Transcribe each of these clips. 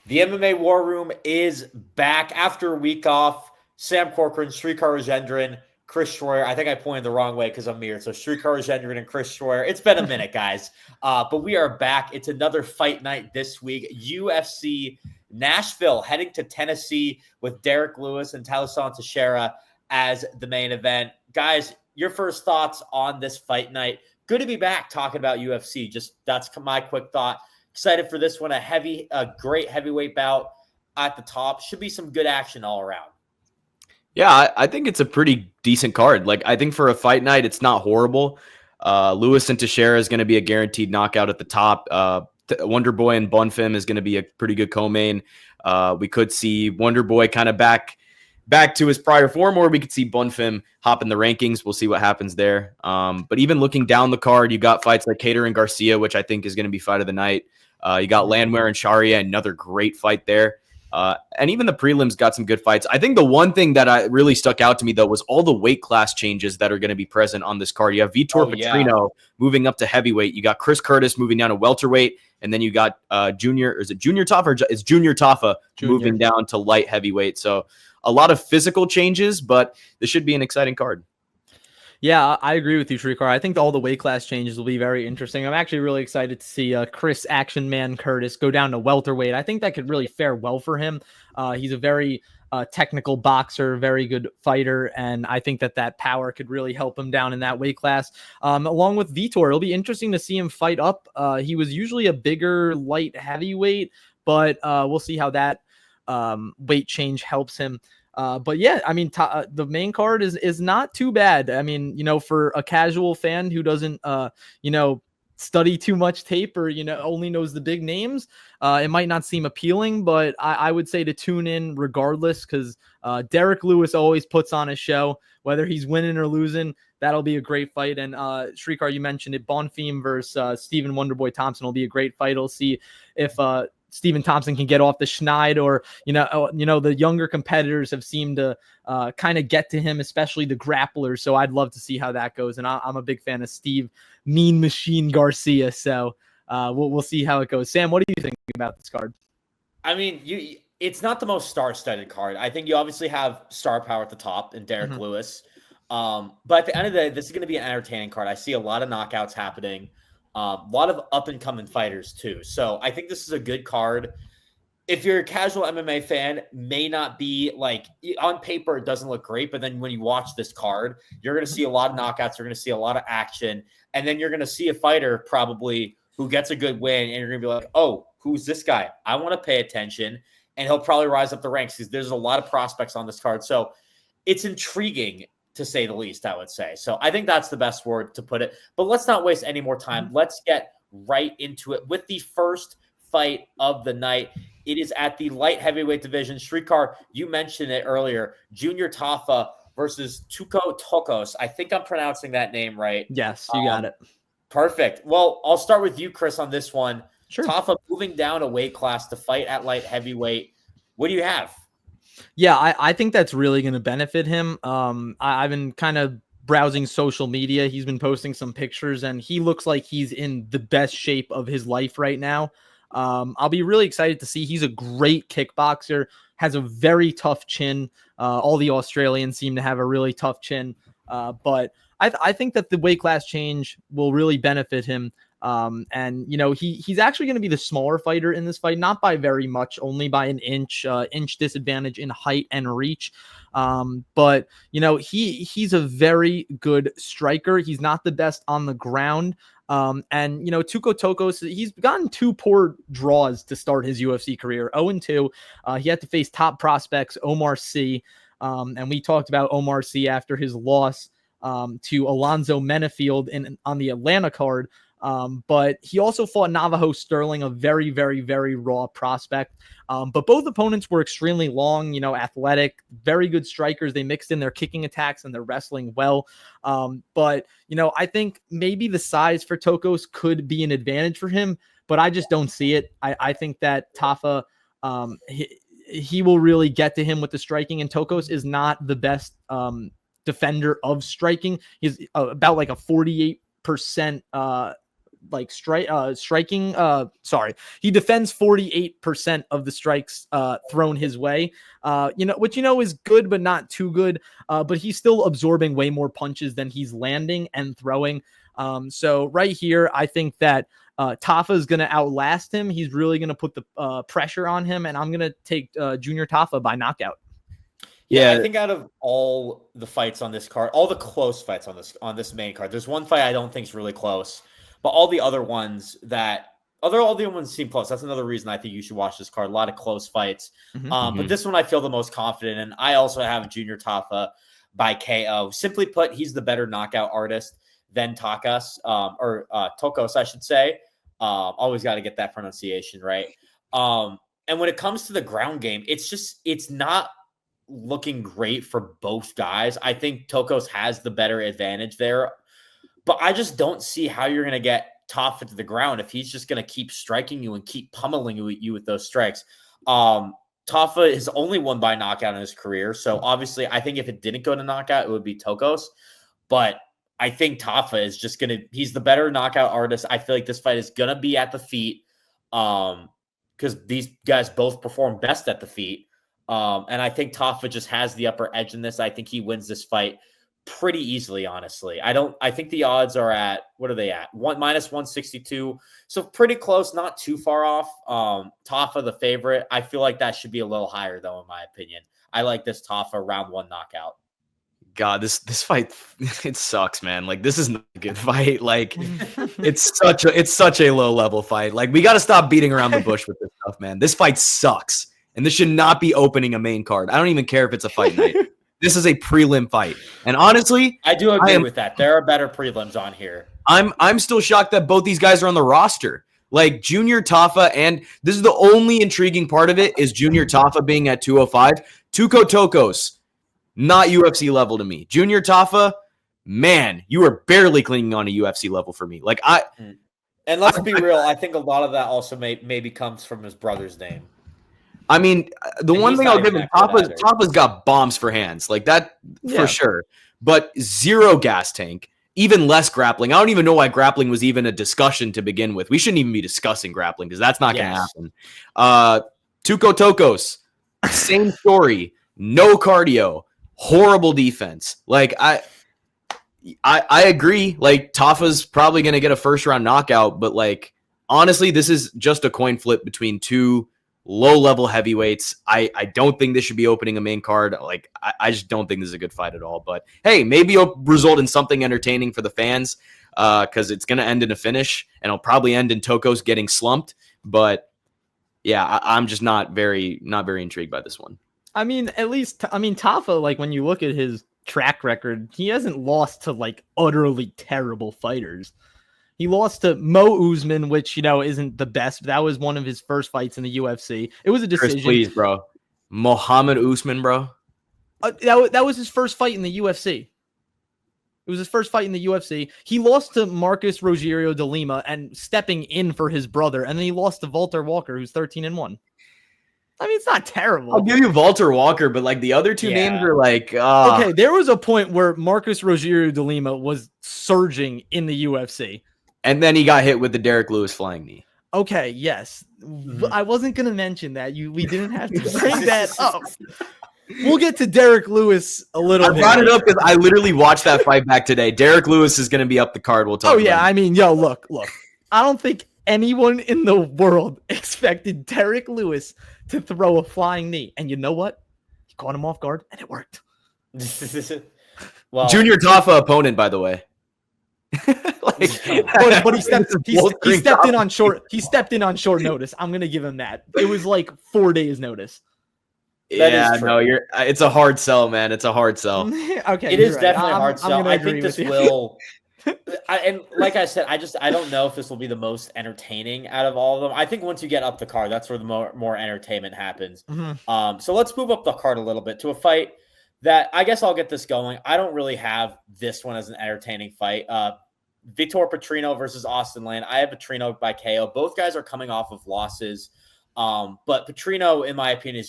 The MMA War Room is back after a week off. Sam Corcoran, Srikar Rajendran, Chris Shroyer. I think I pointed the wrong way because I'm weird. So Srikar Rajendran and Chris Shroyer. It's been a minute, guys. But we are back. It's another fight night this week. UFC Nashville heading to Tennessee with Derrick Lewis and Tallison Teixeira as the main event. Guys, your first thoughts on this fight night? Good to be back talking about UFC. Just that's my quick thought. Excited for this one. A great heavyweight bout at the top. Should be some good action all around. Yeah, I think it's a pretty decent card. Like, I think for a fight night, it's not horrible. Lewis and Teixeira is going to be a guaranteed knockout at the top. Wonder Boy and Bonfim is going to be a pretty good co-main. We could see Wonder Boy kind of back to his prior form, or we could see Bonfim hop in the rankings. We'll see what happens there. But even looking down the card, you got fights like Kattar and Garcia, which I think is going to be fight of the night. You got Landwehr and Charriere, another great fight there. And even the prelims got some good fights. I think the one thing that really stuck out to me, though, was all the weight class changes that are going to be present on this card. You have Vitor Petrino moving up to heavyweight. You got Chris Curtis moving down to welterweight. And then you got Junior Tafa, or it's Junior Tafa moving down to light heavyweight. So a lot of physical changes, but this should be an exciting card. Yeah, I agree with you, Srikar. I think all the weight class changes will be very interesting. I'm actually really excited to see Chris Action Man Curtis go down to welterweight. I think that could really fare well for him. He's a very technical boxer, very good fighter, and I think that power could really help him down in that weight class. Along with Vitor, it'll be interesting to see him fight up. He was usually a bigger light heavyweight, but we'll see how that weight change helps him. But yeah, I mean, the main card is not too bad. I mean, for a casual fan who doesn't, study too much tape or, only knows the big names, it might not seem appealing, but I would say to tune in regardless, because Derrick Lewis always puts on a show, whether he's winning or losing. That'll be a great fight. And Srikar, you mentioned it, Bonfim versus Stephen Wonderboy Thompson will be a great fight. We'll see if Stephen Thompson can get off the schneid, or the younger competitors have seemed to kind of get to him, especially the grapplers. So I'd love to see how that goes. And I'm a big fan of Steve Mean Machine Garcia. So we'll see how it goes. Sam, what do you think about this card? I mean, it's not the most star-studded card. I think you obviously have star power at the top in Derrick Lewis. But at the end of the day, this is going to be an entertaining card. I see a lot of knockouts happening. A lot of up-and-coming fighters, too. So I think this is a good card. If you're a casual MMA fan, may not be like on paper, it doesn't look great. But then when you watch this card, you're going to see a lot of knockouts. You're going to see a lot of action. And then you're going to see a fighter probably who gets a good win. And you're going to be like, oh, who's this guy? I want to pay attention. And he'll probably rise up the ranks because there's a lot of prospects on this card. So it's intriguing, to say the least, I would say. So I think that's the best word to put it. But let's not waste any more time. Let's get right into it with the first fight of the night. It is at the light heavyweight division. Srikar, you mentioned it earlier. Junior Tafa versus Tuco Tokkos. I think I'm pronouncing that name right. Yes, you got it. Perfect. Well, I'll start with you, Chris, on this one. Sure. Tafa moving down a weight class to fight at light heavyweight. What do you have? Yeah, I think that's really going to benefit him. I've been kind of browsing social media. He's been posting some pictures, and he looks like he's in the best shape of his life right now. I'll be really excited to see. He's a great kickboxer, has a very tough chin. All the Australians seem to have a really tough chin. But I think that the weight class change will really benefit him. And he's actually going to be the smaller fighter in this fight, not by very much, only by an inch disadvantage in height and reach. But he's a very good striker. He's not the best on the ground. And Tuco Tokkos, he's gotten 2 poor draws to start his UFC career. 0-2. He had to face top prospects Omar Sy. And we talked about Omar Sy after his loss to Alonzo Menefield on the Atlanta card. But he also fought Navajo Sterling, a very, very, very raw prospect. But both opponents were extremely long, athletic, very good strikers. They mixed in their kicking attacks and their wrestling well. But I think maybe the size for Tokkos could be an advantage for him, but I just don't see it. I think that Tafa, he will really get to him with the striking, and Tokkos is not the best defender of striking. He's about like a 48% striking. He defends 48% of the strikes thrown his way. Which is good, but not too good. But he's still absorbing way more punches than he's landing and throwing. So right here, I think that Tafa is going to outlast him. He's really going to put the pressure on him, and I'm going to take Junior Tafa by knockout. Yeah, I think out of all the fights on this card, all the close fights on this main card, there's one fight I don't think is really close, but all the other ones seem close. That's another reason I think you should watch this card. A lot of close fights, but this one I feel the most confident in. I also have Junior Tafa by KO. Simply put, he's the better knockout artist than Tokkos, or Tokkos, I should say. Always got to get that pronunciation right. And when it comes to the ground game, it's not looking great for both guys. I think Tokkos has the better advantage there, but I just don't see how you're going to get Tafa to the ground if he's just going to keep striking you and keep pummeling you with those strikes. Tafa has only won by knockout in his career, so obviously I think if it didn't go to knockout, it would be Tokkos, but I think Tafa is just he's the better knockout artist. I feel like this fight is going to be at the feet because these guys both perform best at the feet. And I think Tafa just has the upper edge in this. I think he wins this fight pretty easily, honestly. I think the odds are at, what are they at? -162. So pretty close, not too far off. Tafa, the favorite. I feel like that should be a little higher, though, in my opinion. I like this Tafa round 1 knockout. God, this fight, it sucks, man. Like, this is not a good fight. Like, it's such a low level fight. Like, we got to stop beating around the bush with this stuff, man. This fight sucks. And this should not be opening a main card. I don't even care if it's a fight night. This is a prelim fight. And honestly, I do agree with that. There are better prelims on here. I'm still shocked that both these guys are on the roster. Like Junior Tafa, and this is the only intriguing part of it, is Junior Tafa being at 205. Tuco Tokkos, not UFC level to me. Junior Tafa, man, you are barely clinging on a UFC level for me. Like and let's be real, I think a lot of that also maybe comes from his brother's name. I mean, the one thing I'll give him, Tafa's got bombs for hands, like that for sure. But zero gas tank, even less grappling. I don't even know why grappling was even a discussion to begin with. We shouldn't even be discussing grappling because that's not going to happen. Tuco Tokkos, same story. No cardio, horrible defense. Like I agree. Like Tafa's probably going to get a first round knockout, but like honestly, this is just a coin flip between two low-level heavyweights. I don't think this should be opening a main card. Like, I just don't think this is a good fight at all. But, hey, maybe it'll result in something entertaining for the fans because it's going to end in a finish, and it'll probably end in Tokkos getting slumped. But, yeah, I'm just not very intrigued by this one. I mean, Tafa, like, when you look at his track record, he hasn't lost to, like, utterly terrible fighters. He lost to Mo Usman, which, isn't the best. That was one of his first fights in the UFC. It was a decision. Chris, please, bro. Mohammed Usman, bro. That was his first fight in the UFC. It was his first fight in the UFC. He lost to Marcus Rogerio de Lima and stepping in for his brother. And then he lost to Walter Walker, who's 13-1. I mean, it's not terrible. I'll give you Walter Walker, but like the other two names are like... Okay, there was a point where Marcus Rogerio de Lima was surging in the UFC. And then he got hit with the Derrick Lewis flying knee. Okay, yes. I wasn't going to mention that. We didn't have to bring that up. We'll get to Derrick Lewis a little bit. I brought it up because I literally watched that fight back today. Derrick Lewis is going to be up the card. We'll talk about it. I mean, look. I don't think anyone in the world expected Derrick Lewis to throw a flying knee. And you know what? He caught him off guard, and it worked. Well, Junior Tafa opponent, by the way. But he stepped in on short. He stepped in on short notice. I'm gonna give him that. It was like 4 days notice. It's a hard sell, man. It's a hard sell. Okay, it is definitely a hard sell. I think this will. And like I said, I don't know if this will be the most entertaining out of all of them. I think once you get up the card, that's where the more entertainment happens. So let's move up the card a little bit to a fight that I guess I'll get this going. I don't really have this one as an entertaining fight. Vitor Petrino versus Austen Land. I have Petrino by KO. Both guys are coming off of losses. But Petrino, in my opinion,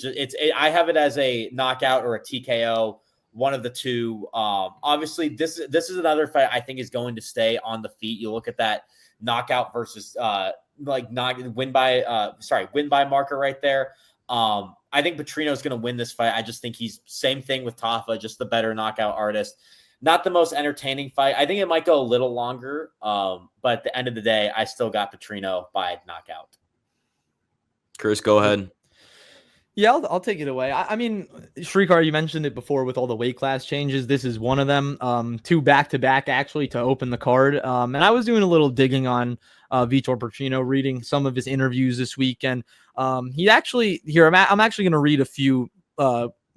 I have it as a knockout or a TKO, one of the two. Obviously, this is another fight I think is going to stay on the feet. You look at that knockout versus win by marker right there. I think Petrino's going to win this fight. I just think he's same thing with Tafa, just the better knockout artist. Not the most entertaining fight. I think it might go a little longer, but at the end of the day, I still got Petrino by knockout. Chris, go ahead. Yeah, I'll take it away. I mean, Srikar, you mentioned it before with all the weight class changes. This is one of them. 2 back-to-back actually to open the card. And I was doing a little digging on Vitor Petrino, reading some of his interviews this week, and he actually here. I'm actually going to read a few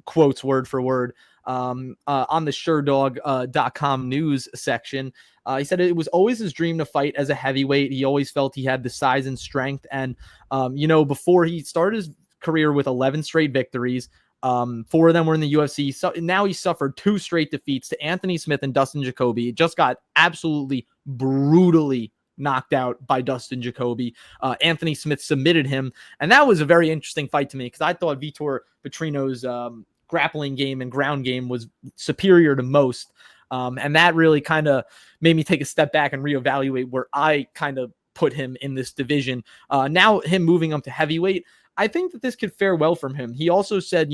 quotes word for word on the SureDog.com news section. He said it was always his dream to fight as a heavyweight. He always felt he had the size and strength, and before he started his career with 11 straight victories. 4 of them were in the UFC. So now he suffered 2 straight defeats to Anthony Smith and Dustin Jacoby. He just got absolutely brutally knocked out by Dustin Jacoby. Anthony Smith submitted him, and that was a very interesting fight to me because I thought Vitor Petrino's grappling game and ground game was superior to most, and that really kind of made me take a step back and reevaluate where I kind of put him in this division. Now him moving up to heavyweight, I think that this could fare well from him. He also said,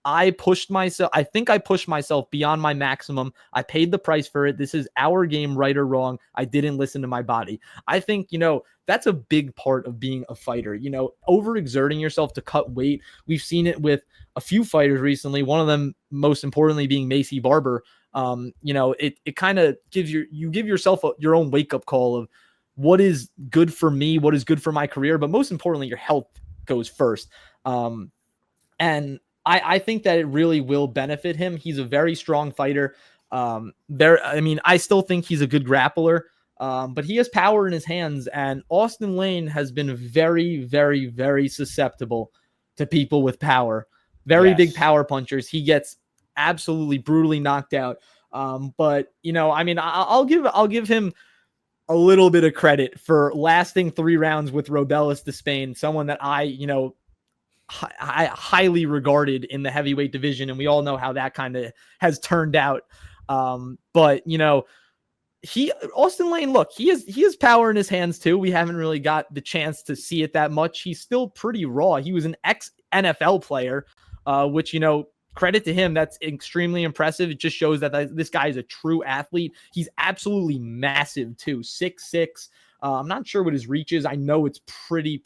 I pushed myself. I think I pushed myself beyond my maximum. I paid the price for it. This is our game, right or wrong. I didn't listen to my body. I think, that's a big part of being a fighter, overexerting yourself to cut weight. We've seen it with a few fighters recently. One of them, most importantly, being Macy Barber. It kind of gives you give yourself your own wake-up call of what is good for me, what is good for my career, but most importantly, your health goes first. And I think that it really will benefit him. He's a very strong fighter. I still think he's a good grappler, but he has power in his hands, and Austen Lane has been very, very, very susceptible to people with power. Very big power punchers. He gets absolutely brutally knocked out. But I'll give him a little bit of credit for lasting 3 rounds with Robelis Despain, someone that I highly regarded in the heavyweight division, and we all know how that kind of has turned out. But Austen Lane, look, he has power in his hands too. We haven't really got the chance to see it that much. He's still pretty raw. He was an ex-NFL player, which, credit to him. That's extremely impressive. It just shows that this guy is a true athlete. He's absolutely massive too. 6'6". I'm not sure what his reach is. I know it's pretty.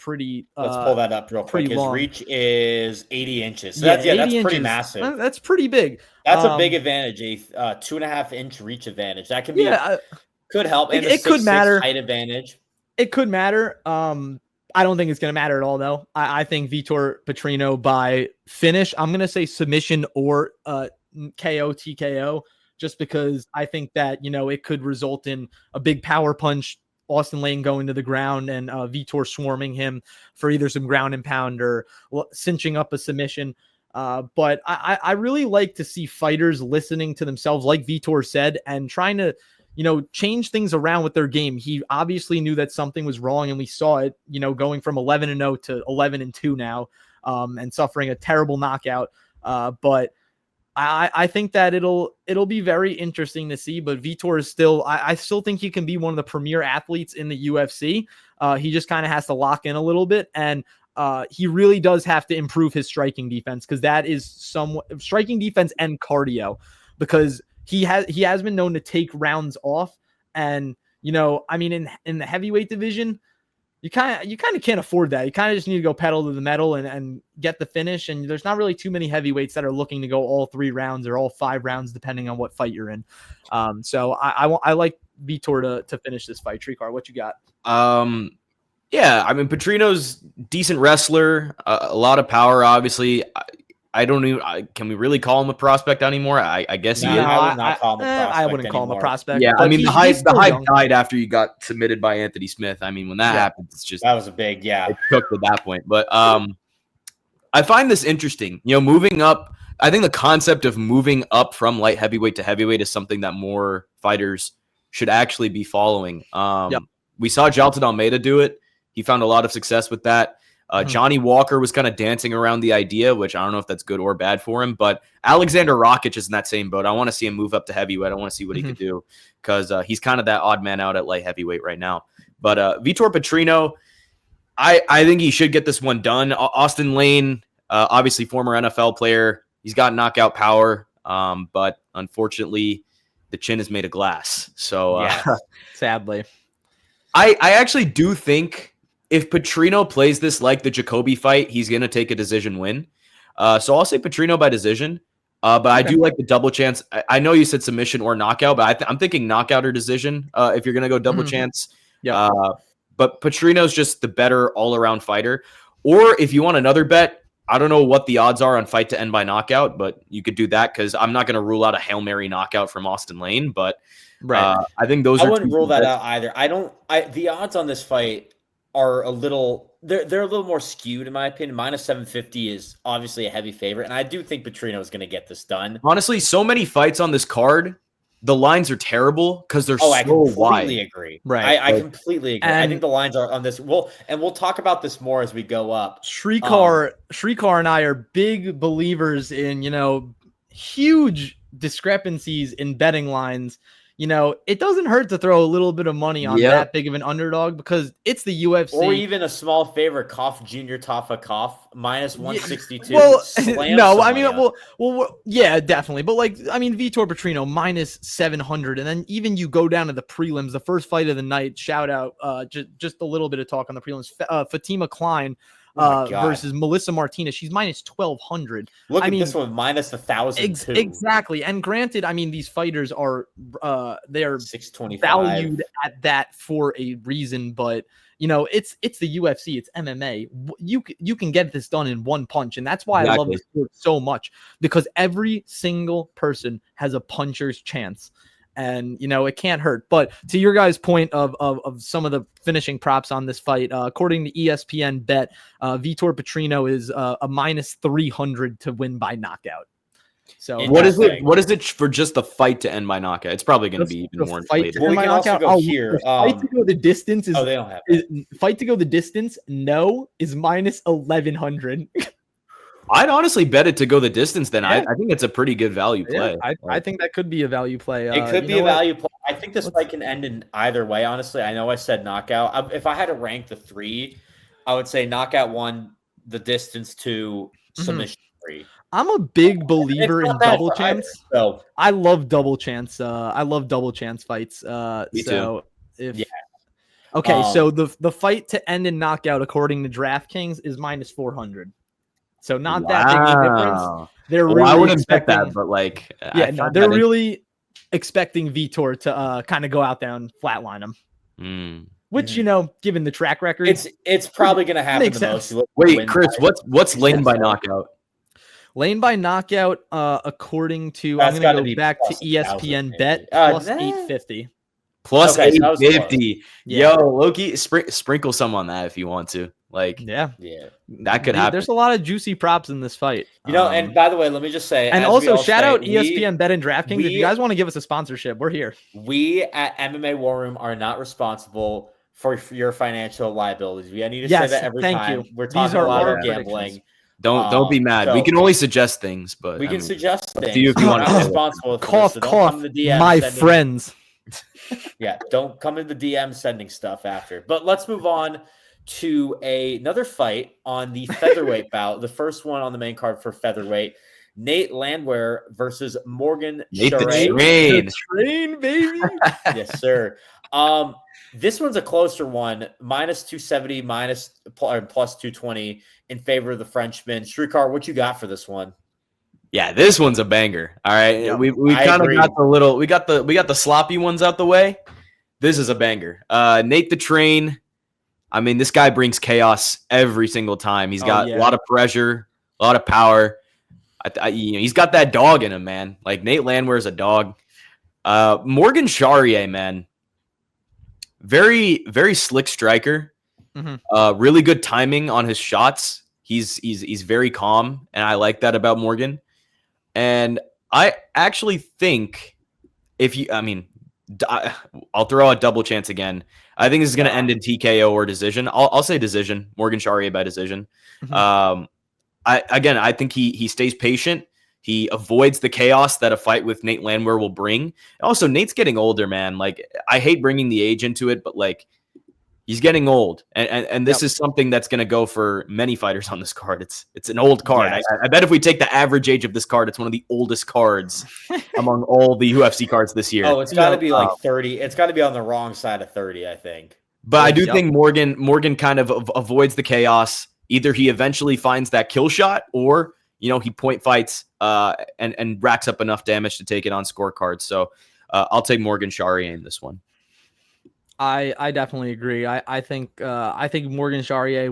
Let's pull that up real quick. His long. Reach is 80 inches. So that's 80 pretty inches. massive. That's pretty big. That's a big advantage. A 2.5-inch reach advantage. That can be could help. And it could matter. Height advantage. It could matter. I don't think it's going to matter at all, though. I think Vitor Petrino by finish. I'm going to say submission or KO TKO, just because I think that it could result in a big power punch. Austen Lane going to the ground and Vitor swarming him for either some ground and pound or cinching up a submission. But I really like to see fighters listening to themselves, like Vitor said, and trying to, change things around with their game. He obviously knew that something was wrong, and we saw it, going from 11-0 to 11-2 now, and suffering a terrible knockout. But I think that it'll be very interesting to see, but Vitor is still, I still think he can be one of the premier athletes in the UFC. He just kind of has to lock in a little bit, and he really does have to improve his striking defense, because that is somewhat striking defense and cardio, because he has been known to take rounds off. And, in the heavyweight division, you kind of can't afford that. You kind of just need to go pedal to the metal and get the finish. And there's not really too many heavyweights that are looking to go all 3 rounds or all 5 rounds, depending on what fight you're in. So I like Vitor to finish this fight. Srikar, what you got? Yeah, Petrino's decent wrestler, a lot of power, obviously. I don't even. Can we really call him a prospect anymore? I guess he is. I would not call him a prospect. I wouldn't call him a prospect. Yeah, the hype died after you got submitted by Anthony Smith. When that happens, it's just that was a big It cooked at that point. But I find this interesting. Moving up. I think the concept of moving up from light heavyweight to heavyweight is something that more fighters should actually be following. We saw Jailton Almeida do it. He found a lot of success with that. Johnny Walker was kind of dancing around the idea, which I don't know if that's good or bad for him. But Alexander Rakic is in that same boat. I want to see him move up to heavyweight. I want to see what he could do because he's kind of that odd man out at light heavyweight right now. But Vitor Petrino, I think he should get this one done. Austen Lane, obviously former NFL player. He's got knockout power, but unfortunately, the chin is made of glass. So sadly. I actually do think if Petrino plays this like the Jacoby fight, he's going to take a decision win. So I'll say Petrino by decision. But I do like the double chance. I know you said submission or knockout, but I'm thinking knockout or decision if you're going to go double chance. Yeah. But Petrino's just the better all-around fighter. Or if you want another bet, I don't know what the odds are on fight to end by knockout, but you could do that because I'm not going to rule out a Hail Mary knockout from Austen Lane. But I think those I wouldn't rule that out either. The odds on this fight are a little they're a little more skewed in my opinion. Minus 750 is obviously a heavy favorite, and I do think Petrino is going to get this done. Honestly, so many fights on this card, the lines are terrible because they're so wide. I completely agree. Right. I completely agree. I think the lines are on this. We'll talk about this more as we go up. Srikar and I are big believers in, huge discrepancies in betting lines. It doesn't hurt to throw a little bit of money on that big of an underdog because it's the UFC. Or even a small favorite, Junior Tafa minus 162. Well, no, I mean, well, yeah, definitely. But Vitor Petrino minus 700. And then even you go down to the prelims, the first fight of the night, shout out, just a little bit of talk on the prelims. Fatima Klein versus Melissa Martinez. She's minus 1,200. Look at this one, minus 1,000. Exactly. And granted, these fighters are they are 625 valued at that for a reason, but it's the UFC, it's MMA. You can get this done in one punch, and that's why I love this sport so much because every single person has a puncher's chance. And, it can't hurt. But to your guys' point of some of the finishing props on this fight, according to ESPN Bet, Vitor Petrino is a minus 300 to win by knockout. So what is it? What is it for just the fight to end by knockout? It's probably going to be even more inflated. Well, we can also go here. Fight to go the distance is. They don't have it. Fight to go the distance. No, is minus 1,100. I'd honestly bet it to go the distance then. I think it's a pretty good value play. I think that could be a value play. It could be a value play. I think this fight can end in either way, honestly. I know I said knockout. If I had to rank the three, I would say knockout 1, the distance 2, submission 3. I'm a big believer in double chance. So I love double chance. I love double chance fights. Me too. Okay, so the fight to end in knockout, according to DraftKings, is minus 400. So not that big a difference. They're really I wouldn't expect that, but they're really expecting Vitor to kind of go out there and flatline him. Which given the track record, it's probably going to happen the most. Wait, Chris, what's lane by knockout? Lane by knockout, according to I'm going to go back to ESPN Bet plus 850. Plus 850. Yo, Loki, sprinkle some on that if you want to. That could happen. There's a lot of juicy props in this fight. And by the way, let me just say, and also shout out ESPN Bet and DraftKings. If you guys want to give us a sponsorship, we're here. We at MMA War Room are not responsible for your financial liabilities. We need to say that every time. We're talking a lot of gambling. Don't be mad. We can only suggest things, but we can suggest things. If you want to responsible. Cough, my friends. Don't come in the DM sending stuff after. But let's move on to another fight on the featherweight bout, the first one on the main card for featherweight. Nate Landwehr versus Morgan Charriere. The train, baby. Yes, sir. This one's a closer one, minus 270, plus 220 in favor of the Frenchman. Srikar, what you got for this one? Yeah, this one's a banger. All right, yep, we kind of got we got the sloppy ones out the way. This is a banger. Nate the Train. This guy brings chaos every single time. He's got a lot of pressure, a lot of power. He's got that dog in him, man. Like Nate Landwehr is a dog. Morgan Charriere, man, very very slick striker. Really good timing on his shots. He's very calm, and I like that about Morgan. And I actually think I'll throw out double chance again. I think this is going to end in TKO or decision. I'll say decision. Morgan Charriere by decision. Mhm. I think he stays patient. He avoids the chaos that a fight with Nate Landwehr will bring. Also, Nate's getting older, man. Like, I hate bringing the age into it, but like, he's getting old, and this is something that's going to go for many fighters on this card. It's an old card. Yes. I bet if we take the average age of this card, it's one of the oldest cards among all the UFC cards this year. Oh, it's got to be like 30. It's got to be on the wrong side of 30, I think. But I do think Morgan kind of avoids the chaos. Either he eventually finds that kill shot, or he point fights and racks up enough damage to take it on scorecards. So I'll take Morgan Charriere in this one. I definitely agree. I think Morgan Charriere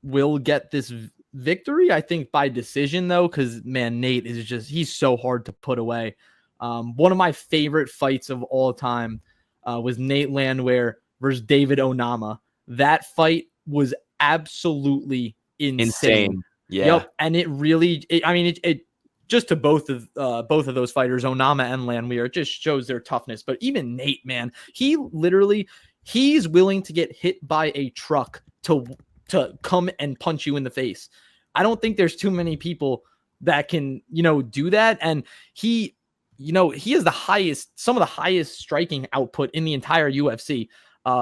will get this victory. I think by decision though, because man, Nate is he's so hard to put away. One of my favorite fights of all time was Nate Landwehr versus David Onama. That fight was absolutely insane. Yeah. Yep. And it really, it just to both of those fighters, Onama and Landwehr, it just shows their toughness. But even Nate, man, he's willing to get hit by a truck to come and punch you in the face. I don't think there's too many people that can, do that. And he has some of the highest striking output in the entire UFC.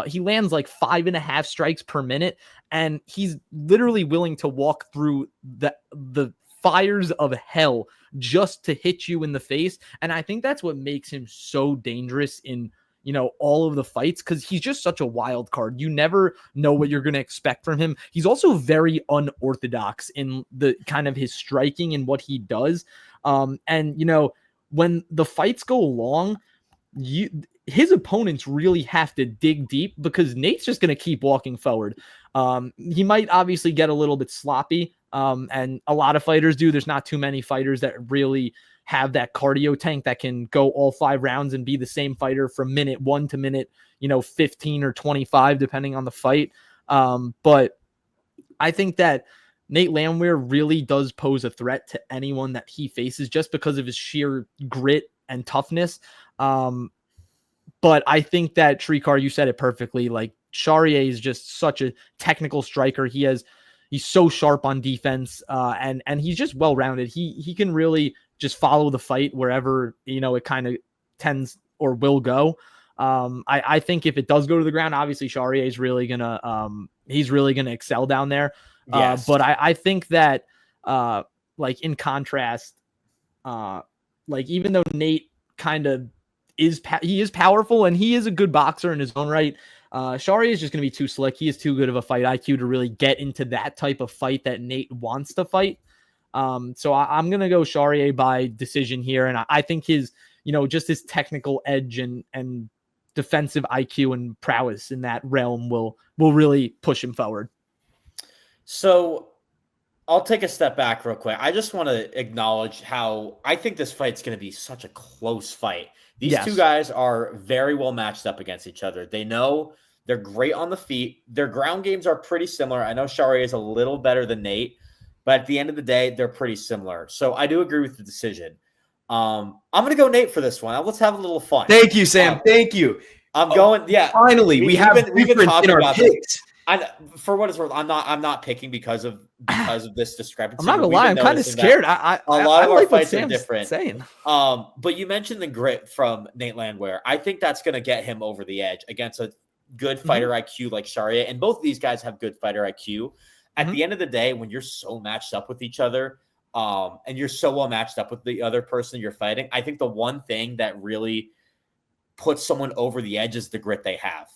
He lands like 5.5 strikes per minute, and he's literally willing to walk through the fires of hell just to hit you in the face. And I think that's what makes him so dangerous in, all of the fights, because he's just such a wild card. You never know what you're going to expect from him. He's also very unorthodox in the kind of his striking and what he does. And, when the fights go long, his opponents really have to dig deep, because Nate's just going to keep walking forward. He might obviously get a little bit sloppy, and a lot of fighters do. There's not too many fighters that really have that cardio tank that can go all 5 rounds and be the same fighter from minute 1 to minute 15 or 25, depending on the fight. But I think that Nate Landwehr really does pose a threat to anyone that he faces, just because of his sheer grit and toughness. But I think that Srikar, you said it perfectly. Like, Charriere is just such a technical striker. He's so sharp on defense, and he's just well-rounded. He can really just follow the fight wherever, it kind of tends or will go. I think if it does go to the ground, obviously Charriere is really gonna excel down there. Yes. But I think that, like, in contrast, like, even though Nate kind of he is powerful and he is a good boxer in his own right, Charriere is just going to be too slick. He is too good of a fight IQ to really get into that type of fight that Nate wants to fight. So I'm going to go Charriere by decision here. And I think his, just his technical edge and defensive IQ and prowess in that realm will really push him forward. So I'll take a step back real quick. I just want to acknowledge how I think this fight's going to be such a close fight. These two guys are very well matched up against each other. They know they're great on the feet. Their ground games are pretty similar. I know Charriere is a little better than Nate, but at the end of the day, they're pretty similar. So I do agree with the decision. I'm going to go Nate for this one. Let's have a little fun. Thank you, Sam. Thank you. I'm going. Yeah. Finally, we've been talking about picks. For what it's worth, I'm not picking because of this discrepancy. I'm not gonna lie, I'm kind of scared. A lot of our like fights are Sam's different. Saying. But you mentioned the grit from Nate Landwehr. I think that's gonna get him over the edge against a good fighter IQ like Charriere. And both of these guys have good fighter IQ. At the end of the day, when you're so matched up with each other, and you're so well matched up with the other person you're fighting, I think the one thing that really puts someone over the edge is the grit they have.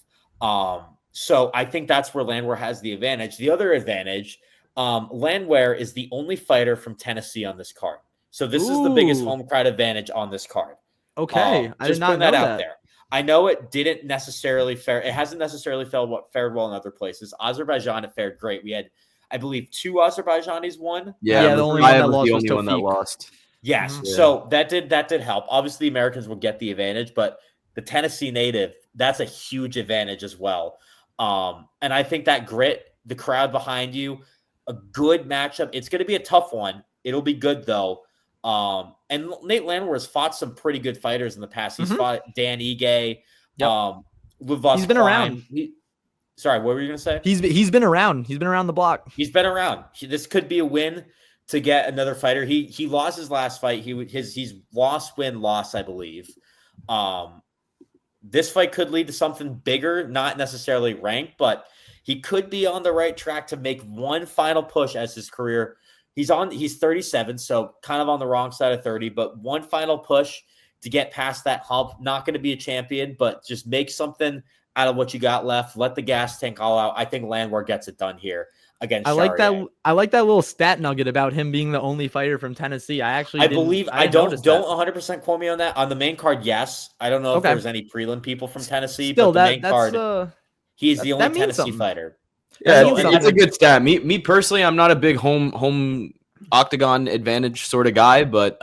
So I think that's where Landwehr has the advantage. The other advantage, Landwehr is the only fighter from Tennessee on this card. So this is the biggest home crowd advantage on this card. Okay. I did not know that out there. I know it didn't necessarily fare. It hasn't necessarily fared well in other places. Azerbaijan, it fared great. We had, I believe, 2 Azerbaijanis won. Yeah, the only one that lost. Yes. Yeah. So that did help. Obviously, the Americans will get the advantage, but the Tennessee native, that's a huge advantage as well. And I think that grit, the crowd behind you, a good matchup. It's going to be a tough one. It'll be good though. And Nate Landwehr has fought some pretty good fighters in the past. He's fought Dan Ige, Yep. He's been around. Sorry, what were you gonna say? He's been around. He's been around the block. He's been around. This could be a win to get another fighter. He lost his last fight. He's lost, I believe. This fight could lead to something bigger, not necessarily ranked, but he could be on the right track to make one final push as his career. He's 37, so kind of on the wrong side of 30, but one final push to get past that hump. Not going to be a champion, but just make something out of what you got left. Let the gas tank all out. I think Landwehr gets it done here against Charriere. I like that little stat nugget about him being the only fighter from Tennessee. I don't 100% quote me on that. On the main card, yes. I don't know if there's any prelim people from Tennessee, but the main card, he's the only Tennessee fighder. Yeah, it's a good stat. Me personally, I'm not a big home octagon advantage sort of guy, but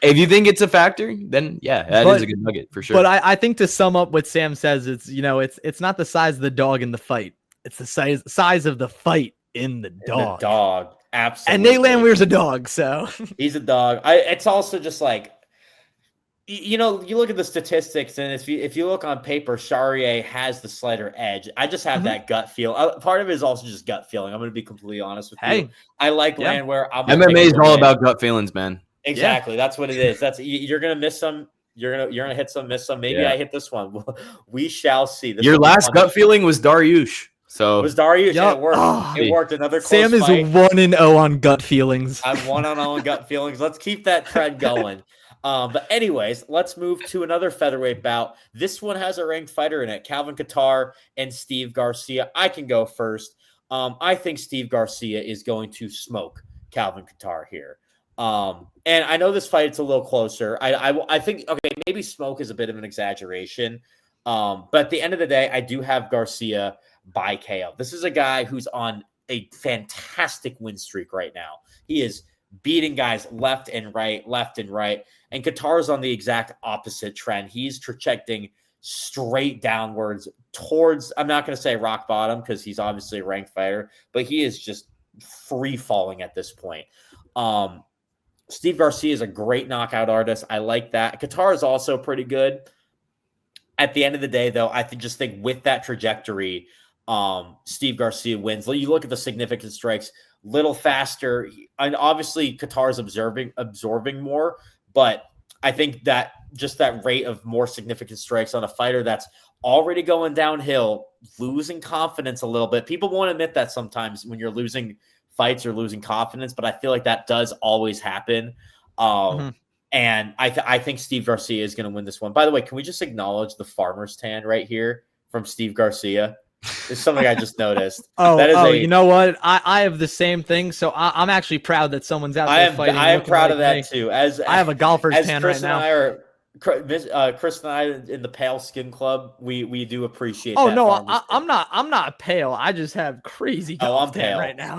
if you think it's a factor, then yeah, that is a good nugget for sure. But I think to sum up what Sam says, it's not the size of the dog in the fight. It's the size of the fight in the dog. The dog, absolutely. And Nate Landwehr's a dog, so he's a dog. It's also just like, you look at the statistics, and if you look on paper, Charriere has the slighter edge. I just have that gut feel. Part of it is also just gut feeling. I'm going to be completely honest with you. I like Landwehr. MMA is all about gut feelings, man. Exactly. That's what it is. You're going to miss some. You're gonna hit some, miss some. Maybe I hit this one. We shall see. Your last gut feeling was Dariush. So it was Dariush. Yep. And it worked. It worked. Another close Sam is fight. 1-0 on gut feelings. I'm 1-0 on gut feelings. Let's keep that trend going. But anyways, let's move to another featherweight bout. This one has a ranked fighter in it, Calvin Kattar and Steve Garcia. I can go first. I think Steve Garcia is going to smoke Calvin Kattar here. And I know this fight, it's a little closer. I think, okay, maybe smoke is a bit of an exaggeration. But at the end of the day, I do have Garcia by KO. This is a guy who's on a fantastic win streak right now. He is beating guys left and right. And Kattar's on the exact opposite trend. He's trajecting straight downwards towards, I'm not going to say rock bottom because he's obviously a ranked fighter, but he is just free falling at this point. Steve Garcia is a great knockout artist. I like that. Kattar is also pretty good. At the end of the day, though, I just think with that trajectory, Steve Garcia wins. You look at the significant strikes, little faster, and obviously Kattar's absorbing more, but I think that just that rate of more significant strikes on a fighter that's already going downhill, losing confidence a little bit. People won't admit that sometimes when you're losing fights or losing confidence, but I feel like that does always happen. And I think Steve Garcia is going to win this one. By the way, can we just acknowledge the farmer's tan right here from Steve Garcia? It's something I just noticed. You know what? I have the same thing, so I'm actually proud that someone's out there fighting. I am proud of that too. As I have a golfer's tan right now. Chris and I in the Pale Skin Club, we do appreciate. Oh that no, I'm not pale. I just have crazy golf tan right now.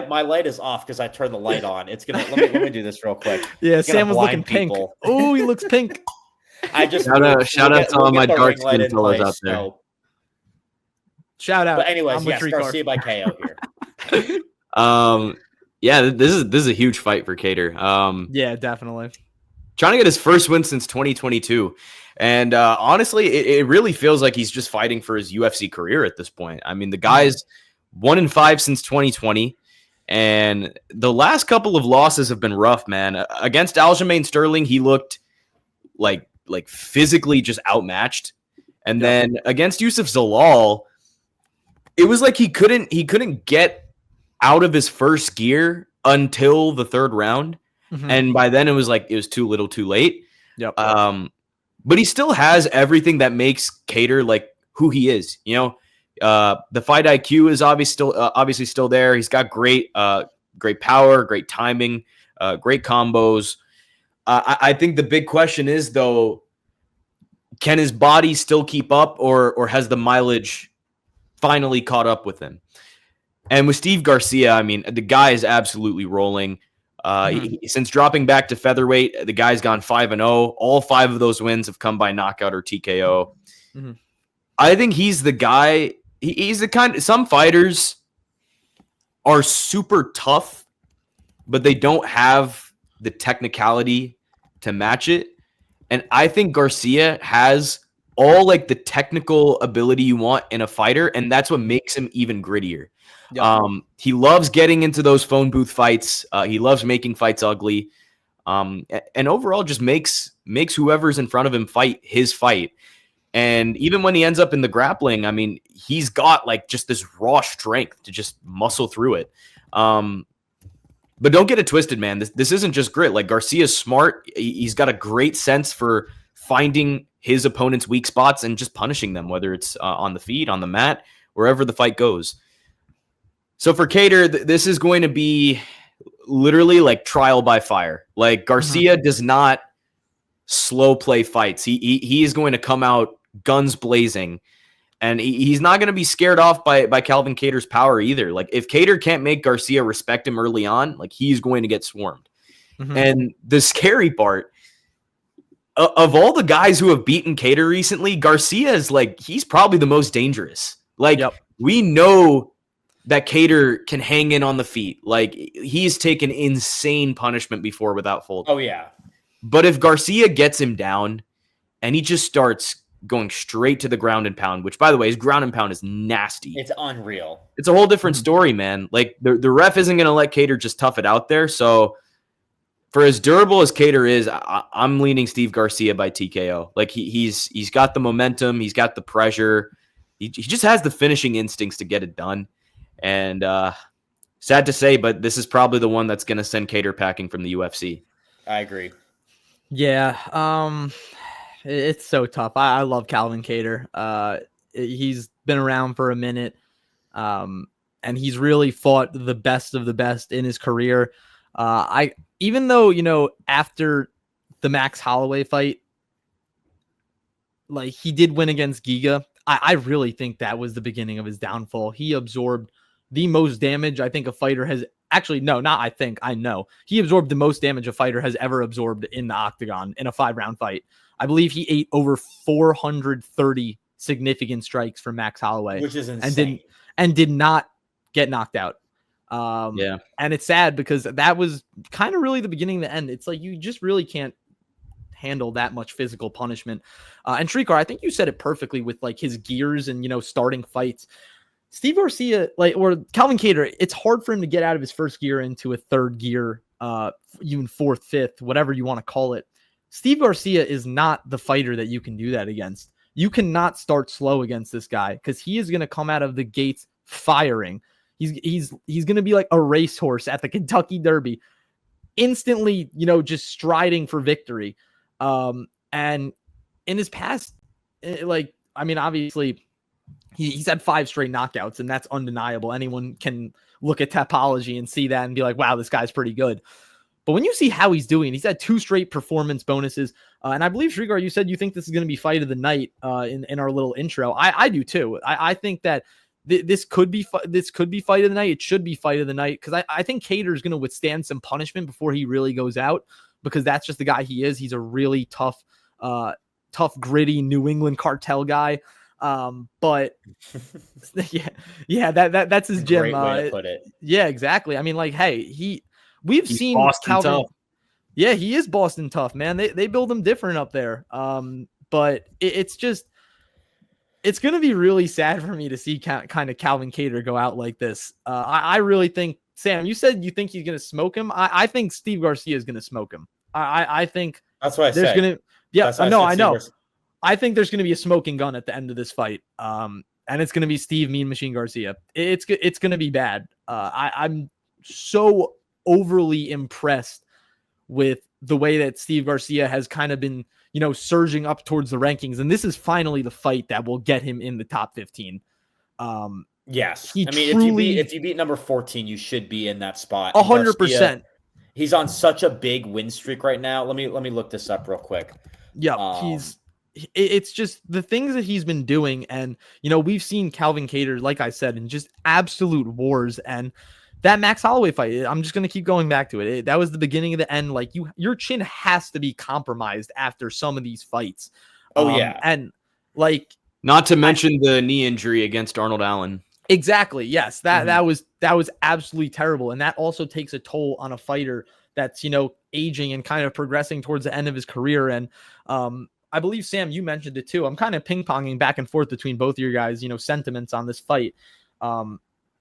My light is off because I turned the light on. It's gonna let me do this real quick. Yeah, Sam was looking pink. Oh, he looks pink. I just shout out to all my dark skin fellows out there. So. Shout out. But anyways, yes, Garcia by KO here. Yeah, this is a huge fight for Kattar. Yeah, definitely. Trying to get his first win since 2022. And honestly, it really feels like he's just fighting for his UFC career at this point. I mean, the guy's 1-5 since 2020. And the last couple of losses have been rough, man. Against Aljamain Sterling, he looked like physically just outmatched. And then against Yusuf Zalal, it was like he couldn't get out of his first gear until the third round. And by then it was too little too late. Yep. But he still has everything that makes Kattar like who he is. You know, the fight IQ is obviously still there. He's got great power, great timing, great combos. I think the big question is though, can his body still keep up, or has the mileage finally caught up with him? And with Steve Garcia, I mean, the guy is absolutely rolling. Since dropping back to featherweight, the guy's gone 5-0. All 5 of those wins have come by knockout or TKO. I think he's the guy. He's the kind. Some fighters are super tough, but they don't have the technicality to match it. And I think Garcia has all like the technical ability you want in a fighter, and that's what makes him even grittier. Yep. He loves getting into those phone booth fights. He loves making fights ugly. And overall just makes whoever's in front of him fight his fight. And even when he ends up in the grappling, I mean, he's got like just this raw strength to just muscle through it. But don't get it twisted, man. This isn't just grit. Like, Garcia's smart. He's got a great sense for finding his opponent's weak spots and just punishing them, whether it's on the feet, on the mat, wherever the fight goes. So for Kattar, this is going to be literally like trial by fire. Like, Garcia does not slow play fights. He is going to come out guns blazing. And he's not going to be scared off by Calvin Kattar's power either. Like, if Kattar can't make Garcia respect him early on, like, he's going to get swarmed. And the scary part, of all the guys who have beaten Kattar recently, Garcia is like, he's probably the most dangerous. Like, we know that Kattar can hang in on the feet. Like, he's taken insane punishment before without fault. Oh, yeah. But if Garcia gets him down and he just starts going straight to the ground and pound, which, by the way, his ground and pound is nasty. It's unreal. It's a whole different story, man. Like, the ref isn't going to let Kattar just tough it out there. So for as durable as Kattar is, I'm leaning Steve Garcia by TKO. Like, he's got the momentum. He's got the pressure. He just has the finishing instincts to get it done. And sad to say, but this is probably the one that's going to send Kattar packing from the UFC. I agree. Yeah. It's so tough. I love Calvin Kattar. He's been around for a minute, and he's really fought the best of the best in his career. Even though, after the Max Holloway fight, like, he did win against Giga, I really think that was the beginning of his downfall. He absorbed the most damage I think a fighter has. Actually, no, not I think. I know. He absorbed the most damage a fighter has ever absorbed in the octagon in a 5-round fight. I believe he ate over 430 significant strikes from Max Holloway, which is insane, and did not get knocked out. And it's sad because that was kind of really the beginning to the end. It's like, you just really can't handle that much physical punishment. And Srikar, I think you said it perfectly with like his gears and, starting fights. Steve Garcia, or Calvin Kattar, it's hard for him to get out of his first gear into a third gear, even fourth, fifth, whatever you want to call it. Steve Garcia is not the fighter that you can do that against. You cannot start slow against this guy because he is going to come out of the gates firing. He's going to be like a racehorse at the Kentucky Derby, instantly, just striding for victory. And in his past, obviously he's had 5 straight knockouts, and that's undeniable. Anyone can look at Tapology and see that and be like, wow, this guy's pretty good. But when you see how he's doing, he's had 2 straight performance bonuses. And I believe, Srikar, you said you think this is going to be fight of the night in our little intro. I do too. I think that this could be fight of the night. It should be fight of the night because I think Kattar is going to withstand some punishment before he really goes out, because that's just the guy he is. He's a really tough, gritty New England cartel guy. But that's his gym. Great way to put it. Yeah, exactly. I mean, like, hey, We've He's seen Austen Calvin. tough. Yeah, he is Boston tough, man. They build him different up there. But it's going to be really sad for me to see kind of Calvin Kattar go out like this. I really think, Sam, you said you think he's going to smoke him. I think Steve Garcia is going to smoke him. I think that's what I there's said. going to. Yeah, no, I know. Garcia. I think there's going to be a smoking gun at the end of this fight. And it's going to be Steve Mean Machine Garcia. It's going to be bad. I'm so overly impressed with the way that Steve Garcia has kind of been, surging up towards the rankings. And this is finally the fight that will get him in the top 15. Yes. Truly, if you beat number 14, you should be in that spot. 100%. He's on such a big win streak right now. Let me look this up real quick. Yeah, it's just the things that he's been doing. And, we've seen Calvin Kattar, like I said, in just absolute wars. And that Max Holloway fight, I'm just going to keep going back to it. That was the beginning of the end. Like, your chin has to be compromised after some of these fights. Oh, yeah. And like, not to mention the knee injury against Arnold Allen. Exactly. Yes. That was absolutely terrible. And that also takes a toll on a fighter that's, aging and kind of progressing towards the end of his career. And I believe, Sam, you mentioned it too. I'm kind of ping-ponging back and forth between both of your guys, sentiments on this fight.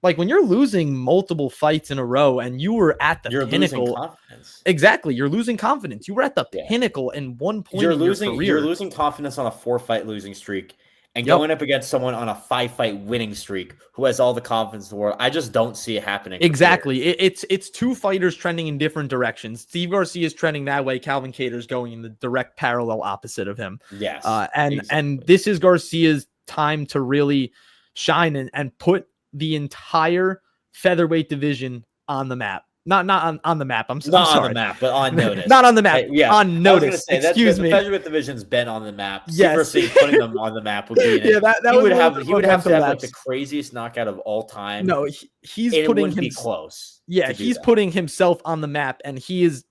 Like when you're losing multiple fights in a row and you were at the pinnacle. Losing confidence. Exactly. You're losing confidence. You were at the pinnacle in one point in your career. You're losing confidence on a 4-fight losing streak and going up against someone on a 5-fight winning streak who has all the confidence in the world. I just don't see it happening. Exactly. It's two fighters trending in different directions. Steve Garcia is trending that way. Calvin Kattar's going in the direct parallel opposite of him. Yes. And this is Garcia's time to really shine and put the entire featherweight division on the map. Not on the map. I'm sorry. Not on the map, but on notice. Not on the map. On notice. Excuse me. The featherweight division's been on the map. Yes. Putting them on the map would be. He would have to have like the craziest knockout of all time. No, he's putting him close. Yeah, he's putting himself on the map, and he is.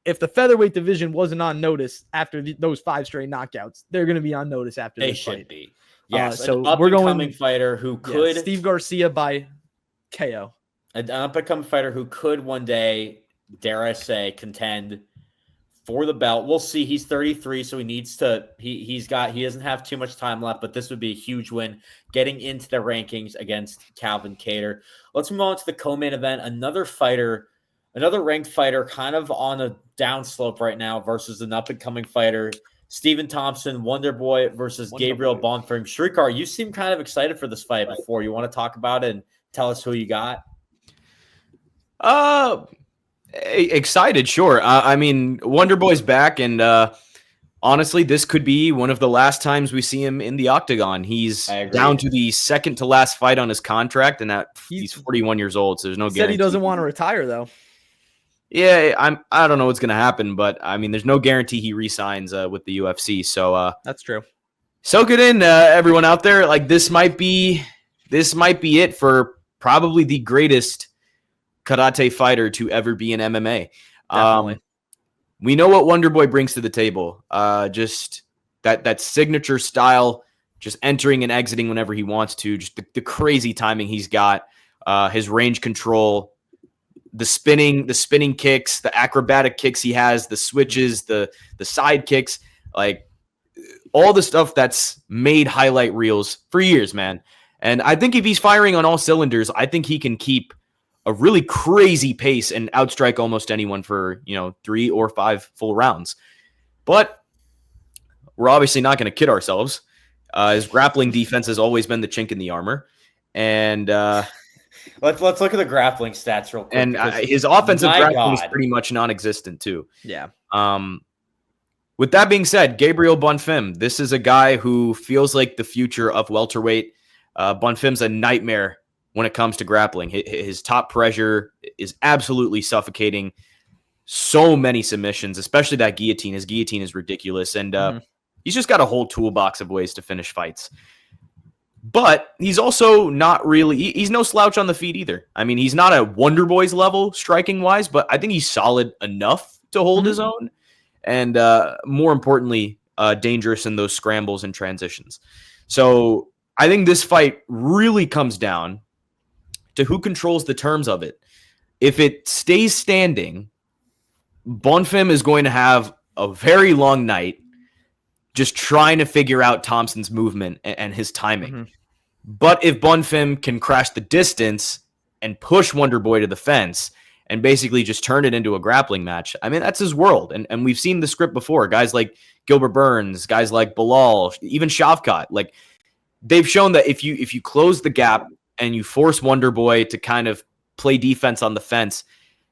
If the featherweight division wasn't on notice after those 5 straight knockouts, they're going to be on notice after they this should fight. Be. Yes, so an we're going up-and-coming fighter who could Steve Garcia by KO. An up-and-coming fighter who could one day, dare I say, contend for the belt. We'll see. He's 33, so he needs to. He doesn't have too much time left, but this would be a huge win, getting into the rankings against Calvin Kattar. Let's move on to the co-main event. Another ranked fighter, kind of on a downslope right now, versus an up-and-coming fighter. Stephen Thompson, Wonder Boy versus Gabriel Bonfim. Srikar, you seem kind of excited for this fight before. You want to talk about it and tell us who you got? Excited, sure. Wonder Boy's back, and honestly, this could be one of the last times we see him in the octagon. He's down to the second to last fight on his contract, and he's 41 years old, so there's no guarantee. Said he doesn't want to retire, though. Yeah, I don't know what's going to happen, but there's no guarantee he re-signs with the UFC. So that's true. Soak it in, everyone out there. Like this might be it for probably the greatest karate fighter to ever be in MMA. We know what Wonder Boy brings to the table. Just that signature style, just entering and exiting whenever he wants to. Just the crazy timing he's got. His range control. The spinning kicks, the acrobatic kicks he has, the switches, the side kicks, like all the stuff that's made highlight reels for years, man. And I think if he's firing on all cylinders, I think he can keep a really crazy pace and outstrike almost anyone for, 3 or 5 full rounds. But we're obviously not going to kid ourselves. His grappling defense has always been the chink in the armor. And let's look at the grappling stats real quick. And his offensive grappling is pretty much non-existent too. Yeah. With that being said, Gabriel Bonfim, this is a guy who feels like the future of welterweight. Bonfim's a nightmare when it comes to grappling. His top pressure is absolutely suffocating. So many submissions, especially that guillotine. His guillotine is ridiculous. And he's just got a whole toolbox of ways to finish fights. But he's also not really, he's no slouch on the feet either. He's not a Wonder Boys level striking wise, but I think he's solid enough to hold his own. And more importantly, dangerous in those scrambles and transitions. So I think this fight really comes down to who controls the terms of it. If it stays standing, Bonfim is going to have a very long night just trying to figure out Thompson's movement and his timing. But if Bonfim can crash the distance and push Wonder Boy to the fence and basically just turn it into a grappling match, that's his world. And we've seen the script before. Guys like Gilbert Burns, guys like Bilal, even Shavkat, like they've shown that if you close the gap and you force Wonder Boy to kind of play defense on the fence,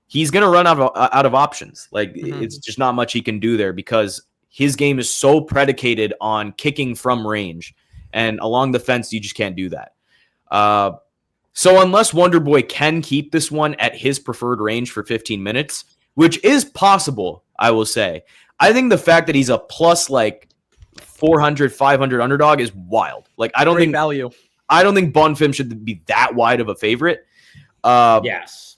he's going to run out of options. Like it's just not much he can do there because his game is so predicated on kicking from range, and along the fence, you just can't do that. So unless Wonder Boy can keep this one at his preferred range for 15 minutes, which is possible, I will say, I think the fact that he's a plus like 400, 500 underdog is wild. Like I don't think Bonfim should be that wide of a favorite. Yes,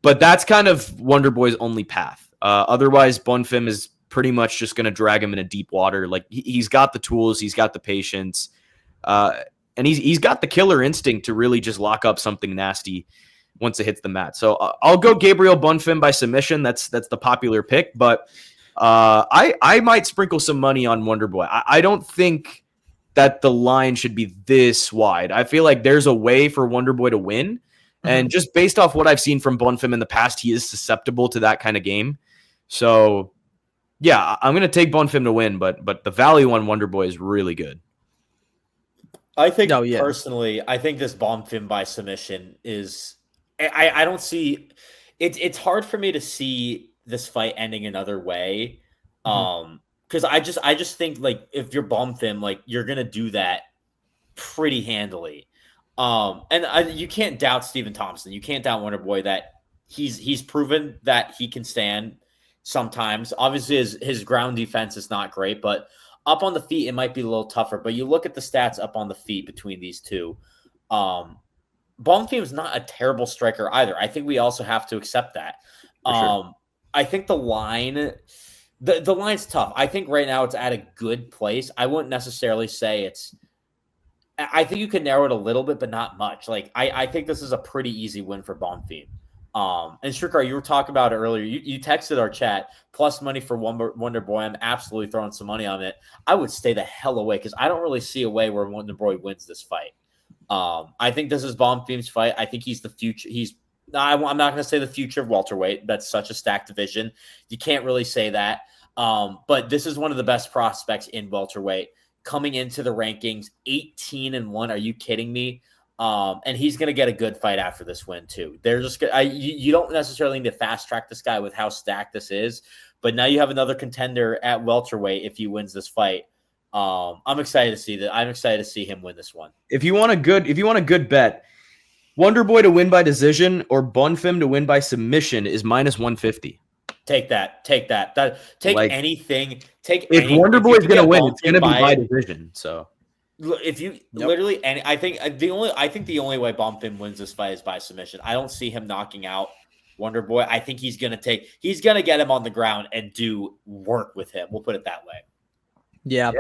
but that's kind of Wonder Boy's only path. Otherwise, Bonfim is pretty much just going to drag him in a deep water. Like he's got the tools, he's got the patience. and he's got the killer instinct to really just lock up something nasty once it hits the mat. So I'll go Gabriel Bonfim by submission. That's the popular pick, but I might sprinkle some money on Wonderboy. I don't think that the line should be this wide. I feel like there's a way for Wonderboy to win. And just based off what I've seen from Bonfim in the past, he is susceptible to that kind of game. So, yeah, I'm going to take Bonfim to win, but the value on Wonderboy is really good. I think personally, I think this Bonfim by submission is I don't see it's hard for me to see this fight ending another way. Because I just think like if you're Bonfim, like you're gonna do that pretty handily. You can't doubt Stephen Thompson. You can't doubt Wonderboy that he's proven that he can stand sometimes. Obviously, his ground defense is not great, but up on the feet, it might be a little tougher. But you look at the stats up on the feet between these two. Bonfim is not a terrible striker either. I think we also have to accept that. Sure. I think the line, the line's tough. I think right now it's at a good place. I wouldn't necessarily say it's. I think you can narrow it a little bit, but not much. Like I think this is a pretty easy win for Bonfim. And Srikar, you were talking about it earlier. You texted our chat plus money for Wonderboy. I'm absolutely throwing some money on it. I would stay the hell away because I don't really see a way where Wonderboy wins this fight. I think this is Bonfim's fight. I think he's the future. I'm not going to say the future of welterweight. That's such a stacked division. You can't really say that. But this is one of the best prospects in welterweight coming into the rankings. 18-1. Are you kidding me? And he's going to get a good fight after this win too. They're just you don't necessarily need to fast track this guy with how stacked this is, but now you have another contender at welterweight if he wins this fight. I'm excited to see that. I'm excited to see him win this one. If you want a good bet, Wonderboy to win by decision or Bonfim to win by submission is -150. Take that. Take like, anything. Take if Wonderboy is going to win, it's going to be by division. So if you literally, and I think the only way Bonfim wins this fight is by submission. I don't see him knocking out Wonderboy. I think he's going to get him on the ground and do work with him. We'll put it that way. Yeah.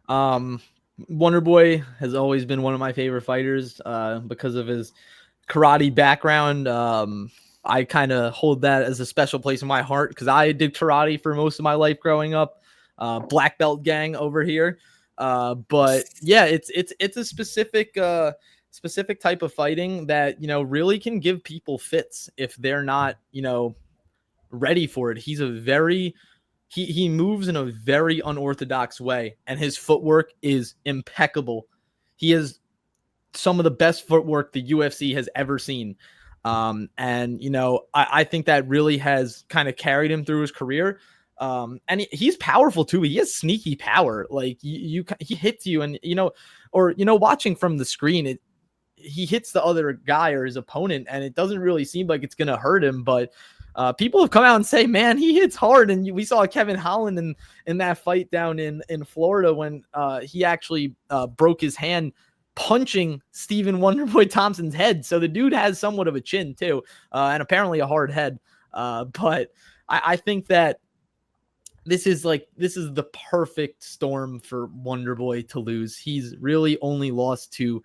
Wonderboy has always been one of my favorite fighters because of his karate background. I kind of hold that as a special place in my heart because I did karate for most of my life growing up. Black belt gang over here. But yeah, it's a specific type of fighting that, really can give people fits if they're not, ready for it. He's he moves in a very unorthodox way, and his footwork is impeccable. He has some of the best footwork the UFC has ever seen. I think that really has kind of carried him through his career. And he's powerful too. He has sneaky power. Like he hits you and, watching from the screen, he hits the other guy or his opponent and it doesn't really seem like it's going to hurt him. But people have come out and say, man, he hits hard. And we saw Kevin Holland in that fight down in Florida when he actually broke his hand punching Stephen Wonderboy Thompson's head. So the dude has somewhat of a chin too, and apparently a hard head. But I think that this is the perfect storm for Wonderboy to lose. He's really only lost to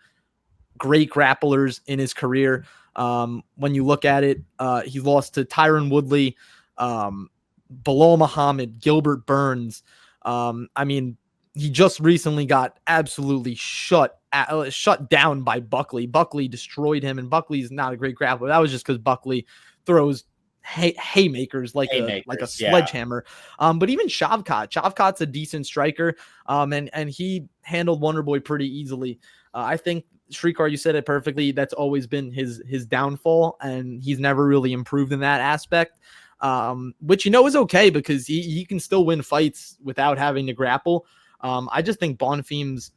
great grapplers in his career. When you look at it, he lost to Tyron Woodley, Bilal Muhammad, Gilbert Burns. He just recently got absolutely shut down by Buckley. Buckley destroyed him, and Buckley's not a great grappler. That was just because Buckley throws haymakers like a sledgehammer. Yeah. But even Shavkat's a decent striker, and he handled Wonderboy pretty easily. I think Srikar, you said it perfectly. That's always been his downfall, and he's never really improved in that aspect. Which is okay because he can still win fights without having to grapple. I just think Bonfim's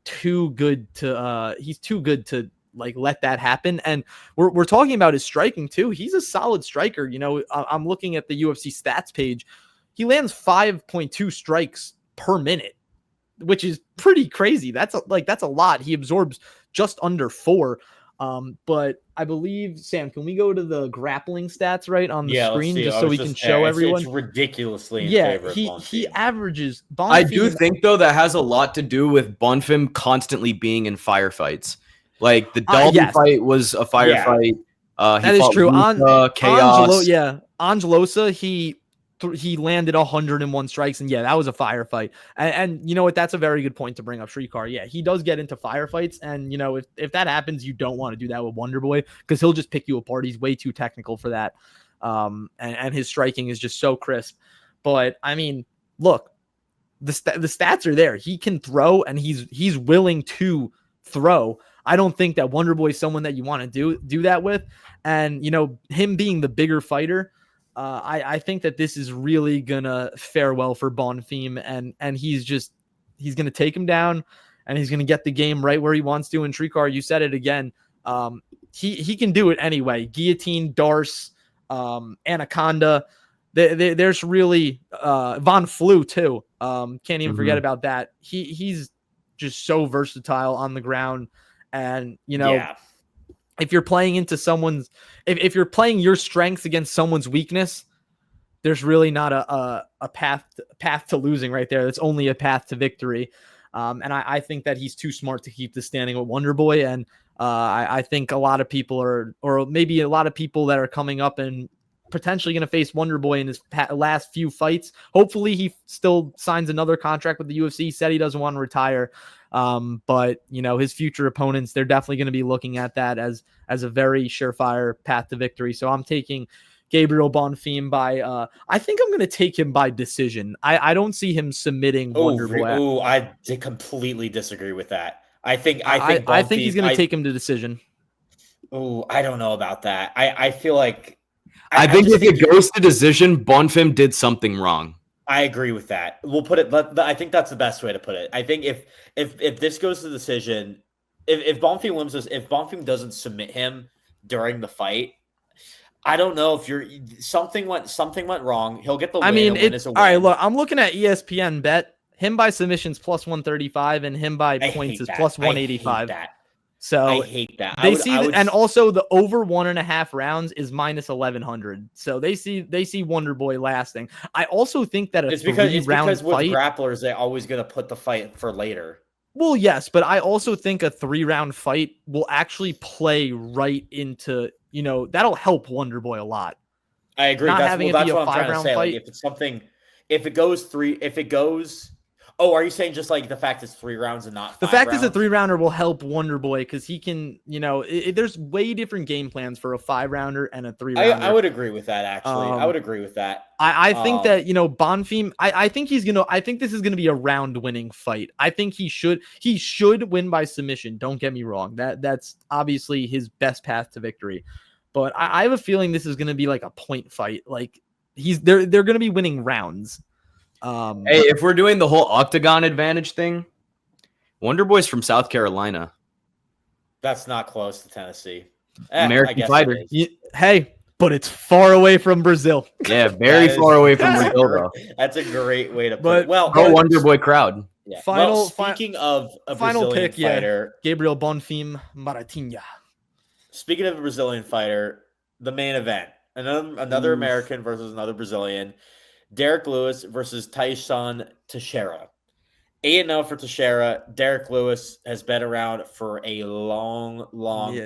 too good to like let that happen. And we're talking about his striking too. He's a solid striker. I'm looking at the UFC stats page. He lands 5.2 strikes per minute, which is pretty crazy. That's a lot. He absorbs just under 4. But I believe, Sam, can we go to the grappling stats right on the Yeah, let's screen see. just I so was we just can there. show It's everyone? ridiculously in Yeah, favor of he Bonfim. averages. I do Bonfim, think though that has a lot to do with Bonfim constantly being in firefights. Like the Dalby yes. fight was a firefight. That is true. Chaos. Angelosa, he landed 101 strikes, and that was a firefight. And you know what? That's a very good point to bring up, Srikar. Yeah, he does get into firefights, and if that happens, you don't want to do that with Wonderboy because he'll just pick you apart. He's way too technical for that, and his striking is just so crisp. But I mean, look, the stats are there. He can throw, and he's willing to throw. I don't think that Wonderboy is someone that you want to do that with. And, him being the bigger fighter, I think that this is really going to fare well for Bonfim. And he's going to take him down, and he's going to get the game right where he wants to. And Srikar, you said it again. He can do it anyway. Guillotine, Darce, Anaconda. There's really Von Flew too. Can't even forget about that. He's just so versatile on the ground. And, if you're playing into someone's, if you're playing your strengths against someone's weakness, there's really not a path to losing right there. It's only a path to victory. And I think that he's too smart to keep this standing with Wonderboy. And I think a lot of people or maybe a lot of people that are coming up and potentially going to face Wonderboy in his last few fights. Hopefully he still signs another contract with the UFC. He said he doesn't want to retire. But his future opponents, they're definitely going to be looking at that as a very surefire path to victory. So I'm taking Gabriel Bonfim by, I think I'm going to take him by decision. I don't see him submitting Wonderboy. I completely disagree with that. I think he's going to take him to decision. Oh, I don't know about that. I feel like, I think if it goes to decision, Bonfim did something wrong. I agree with that. We'll put it, but I think that's the best way to put it. I think if this goes to decision, if Bonfim wins this, if Bonfim doesn't submit him during the fight, I don't know if something went wrong. He'll get the win. I mean, it's a win. All right, look, I'm looking at ESPN bet. Him by submissions plus 135 and him by points is plus 185. So I hate that. And also the over 1.5 rounds is minus 1100. So they see Wonderboy lasting. I also think that it's because with grapplers, they're always going to put the fight for later. Well, yes, but I also think a 3-round fight will actually play right into, that'll help Wonderboy a lot. I agree. That's what I'm trying to say. Like, if it's something, if it goes. Oh, are you saying just like the fact it's 3 rounds and not 5 The fact rounds? is a 3-rounder will help Wonderboy because he can, there's way different game plans for a 5-rounder and a 3-rounder. I would agree with that, actually. I would agree with that. I think that, Bonfim, I think this is going to be a round-winning fight. I think he should win by submission. Don't get me wrong. That's obviously his best path to victory. But I have a feeling this is going to be like a point fight. Like they're going to be winning rounds. Hey, if we're doing the whole octagon advantage thing, Wonderboy's from South Carolina. That's not close to Tennessee. American fighter. Hey, but it's far away from Brazil. Yeah, very far away from Brazil, though. That's a great way to put it. Well, Wonderboy crowd. Yeah. Speaking of a final Brazilian pick, fighter, Gabriel Bonfim Maratinha. Speaking of a Brazilian fighter, the main event, another American versus another Brazilian. Derrick Lewis versus Tallison Teixeira. 8-0 for Teixeira. Derrick Lewis has been around for a long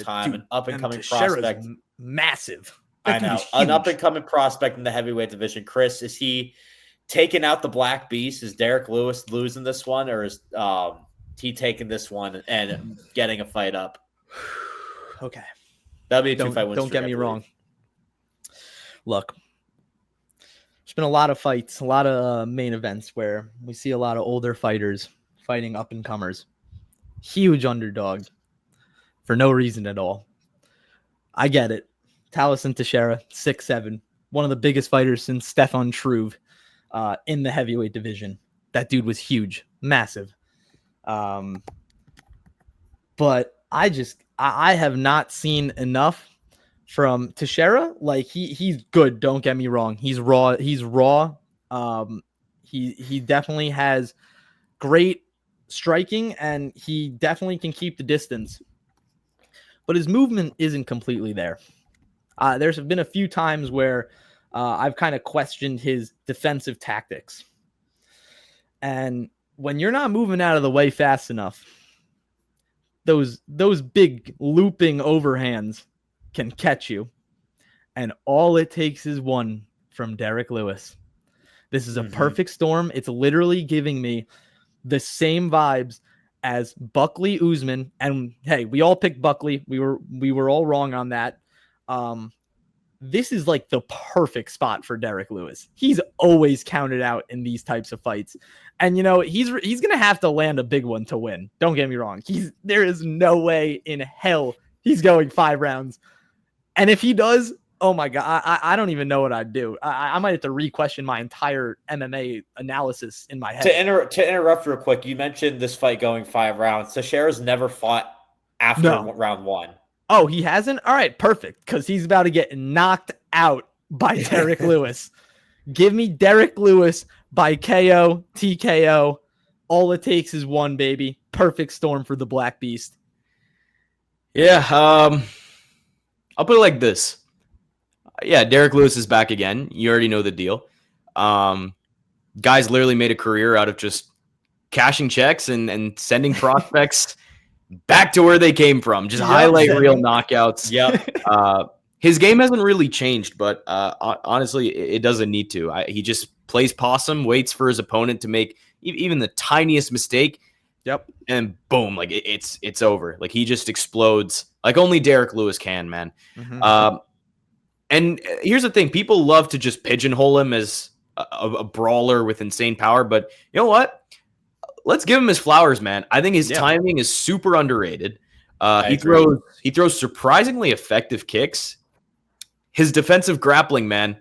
time. An up-and-coming prospect. Massive. I know. An up-and-coming prospect in the heavyweight division. Chris, is he taking out the Black Beast? Is Derrick Lewis losing this one? Or is he taking this one and getting a fight up? Okay. That'll be a 2-fight win. Don't get me wrong. Look. There's been a lot of fights, a lot of main events where we see a lot of older fighters fighting up-and-comers. Huge underdog for no reason at all. I get it. Tallison Teixeira, 6'7", one of the biggest fighters since Stefan Struve in the heavyweight division. That dude was huge, massive. But I have not seen enough from Teixeira. Like he's good. Don't get me wrong. He's raw. He definitely has great striking and he definitely can keep the distance. but his movement isn't completely there. There's been a few times where I've kind of questioned his defensive tactics. And when you're not moving out of the way fast enough, those big looping overhands can catch you. And all it takes is one from Derrick Lewis. This is a perfect storm. It's literally giving me the same vibes as Buckley Usman. And hey, we all picked Buckley. We were all wrong on that. This is like the perfect spot for Derrick Lewis. He's always counted out in these types of fights. And, you know, he's going to have to land a big one to win. Don't get me wrong. There is no way in hell he's going 5 rounds. And if he does, oh my God, I don't even know what I'd do. I might have to re-question my entire MMA analysis in my head. To interrupt real quick, you mentioned this fight going 5 rounds. Teixeira's never fought after round 1. Oh, he hasn't? All right, perfect. Because he's about to get knocked out by Derrick Lewis. Give me Derrick Lewis by KO, TKO. All it takes is one, baby. Perfect storm for the Black Beast. Yeah, I'll put it like this. Yeah, Derrick Lewis is back again. You already know the deal. Guys literally made a career out of just cashing checks and sending prospects back to where they came from. Just highlight reel knockouts. Yep. His game hasn't really changed, but honestly, it doesn't need to. He just plays possum, waits for his opponent to make even the tiniest mistake. Yep. And boom, like it's over. Like he just explodes like only Derrick Lewis can, man. And here's the thing. People love to just pigeonhole him as a brawler with insane power, but you know what? Let's give him his flowers, man. I think his timing is super underrated. He throws surprisingly effective kicks. His defensive grappling, man,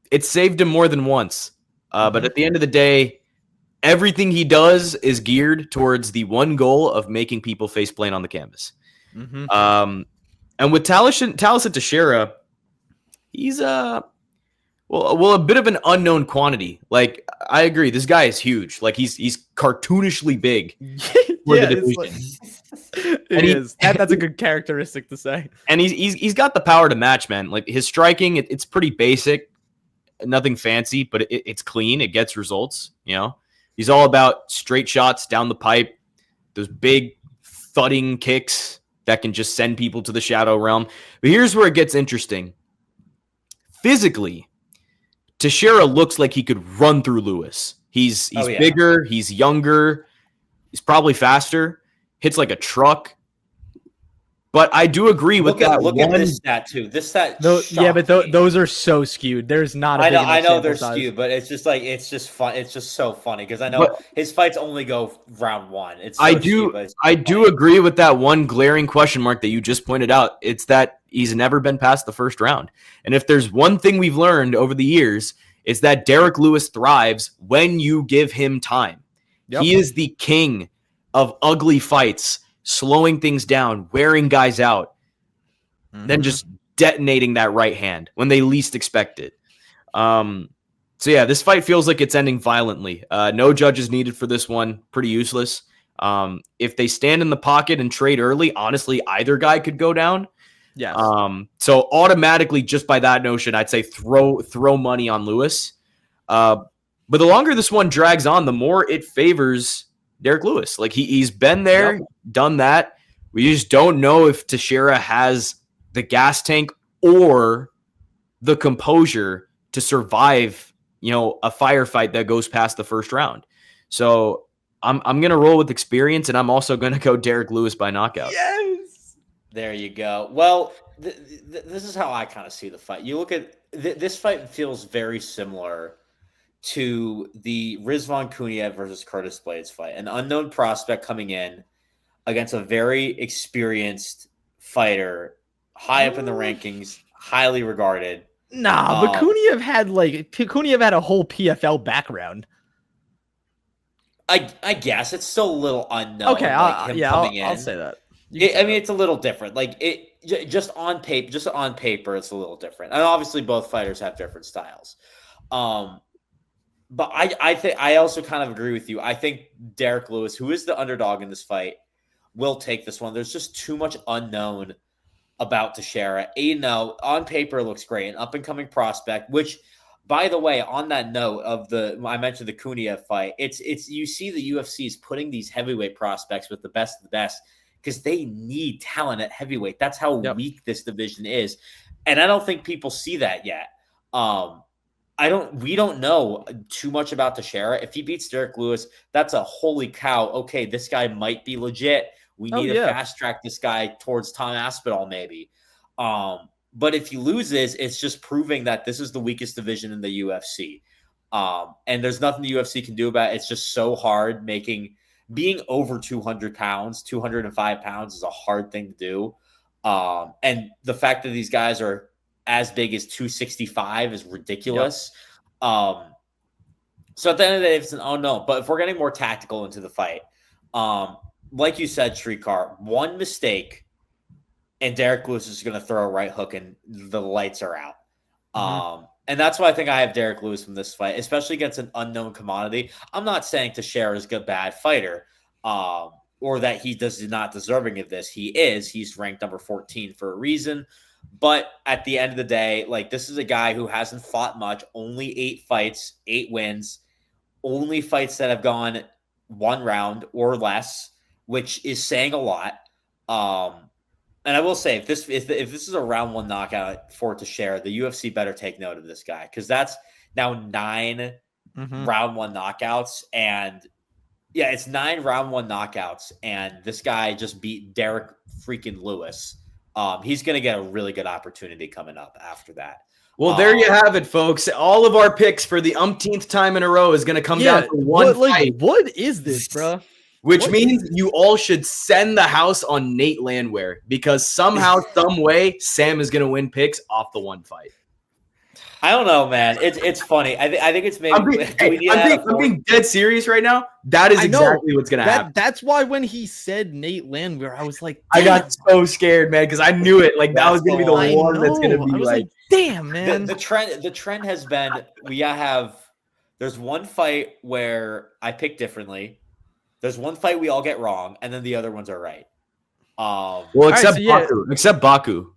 it saved him more than once. But at the end of the day, everything he does is geared towards the one goal of making people face plant on the canvas. And with Tallison Teixeira, he's a bit of an unknown quantity. Like, I agree, this guy is huge. Like, he's cartoonishly big for the division. That's a good characteristic to say. And he's got the power to match, man. Like, his striking, it's pretty basic, nothing fancy, but it's clean. It gets results. You know, he's all about straight shots down the pipe, those big thudding kicks that can just send people to the shadow realm. But here's where it gets interesting. Physically, Teixeira looks like he could run through Lewis. He's bigger, he's younger, he's probably faster, hits like a truck. But I do agree with that. Look at this stat too. This stat, those are so skewed. There's not. I know they're skewed, but it's just fun. It's just so funny because I know his fights only go round 1. I do agree with that one glaring question mark that you just pointed out. It's that he's never been past the first round. And if there's one thing we've learned over the years, it's that Derrick Lewis thrives when you give him time. Yep. He is the king of ugly fights, slowing things down, wearing guys out, then just detonating that right hand when they least expect it. So yeah, this fight feels like it's ending violently. No judges needed for this one. Pretty useless. If they stand in the pocket and trade early, honestly, either guy could go down. Yes. So automatically, just by that notion, I'd say throw money on Lewis. But the longer this one drags on, the more it favors Derrick Lewis. Like he's been there, done that. We just don't know if Teixeira has the gas tank or the composure to survive, a firefight that goes past the first round. So I'm gonna roll with experience, and I'm also gonna go Derrick Lewis by knockout. Yes. There you go. Well, this is how I kind of see the fight. You look at this fight feels very similar to the Rizvan Kuniev versus Curtis Blades fight, an unknown prospect coming in against a very experienced fighter, high up in the rankings, highly regarded. Nah, but Kuniev had a whole PFL background. I guess it's still a little unknown. Okay, I'll say that. It's a little different. Like just on paper, it's a little different. And obviously, both fighters have different styles. But I think I also kind of agree with you. I think Derrick Lewis, who is the underdog in this fight, will take this one. There's just too much unknown about Teixeira. 8-0 on paper looks great, an up and coming prospect. Which, by the way, on that note of I mentioned the Kuniev fight. It's you see the UFC is putting these heavyweight prospects with the best of the best because they need talent at heavyweight. That's how weak this division is, and I don't think people see that yet. We don't know too much about Teixeira. If he beats Derrick Lewis, that's a holy cow. Okay, this guy might be legit. We need to fast track this guy towards Tom Aspinall, maybe. But if he loses, it's just proving that this is the weakest division in the UFC. And there's nothing the UFC can do about it. It's just so hard being over 200 pounds, 205 pounds is a hard thing to do. And the fact that these guys are as big as 265 is ridiculous. So at the end of the day, it's an unknown. But if we're getting more tactical into the fight, like you said, Srikar, one mistake and Derrick Lewis is going to throw a right hook and the lights are out. And that's why I think I have Derrick Lewis from this fight, especially against an unknown commodity. I'm not saying Teixeira is a bad fighter or that he is not deserving of this. He is. He's ranked number 14 for a reason. But at the end of the day, like, this is a guy who hasn't fought much, only 8 fights, 8 wins, only fights that have gone 1 round or less, which is saying a lot. And I will say, if this is a round 1 knockout for Teixeira, the UFC better take note of this guy, because that's now 9 round 1 knockouts. And yeah, it's 9 round 1 knockouts. And this guy just beat Derrick freaking Lewis. He's going to get a really good opportunity coming up after that. Well, there you have it, folks. All of our picks for the umpteenth time in a row is going to come down to one fight. What is this, bro? Which means you all should send the house on Nate Landwehr, because somehow, some way, Sam is going to win picks off the one fight. I don't know, man. It's funny. I think it's maybe. I'm being dead serious right now. That is exactly what's gonna happen. That's why when he said Nate Landwehr, I was like, damn. I got so scared, man, because I knew it. Like, that was gonna be the one that's gonna be like, damn, man. The trend has been there's one fight where I pick differently. There's one fight we all get wrong, and then the other ones are right. Except Baku.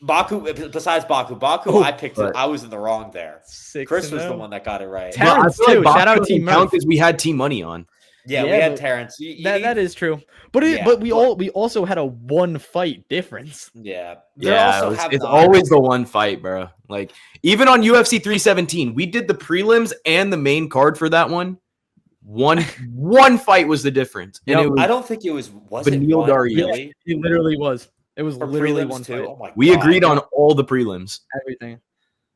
Besides Baku, I picked it. I was in the wrong there. Chris was the one that got it right. Terrence, too. Shout out Team Murph, because we had team money on. Yeah, we had Terrence. That is true. But we also had a 1 fight difference. Yeah. It's always the one fight, bro. Like, even on UFC 317, we did the prelims and the main card for that one. One fight was the difference. And I don't think it was Beneil Dario. It literally was. It was literally one fight. Oh my we agreed on all the prelims. Everything.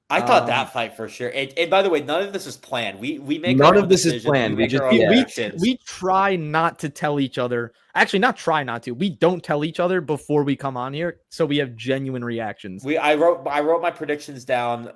I thought that fight for sure. And by the way, none of this is planned. We make none of this is planned. We try not to tell each other. Actually, not try not to. We don't tell each other before we come on here, so we have genuine reactions. I wrote my predictions down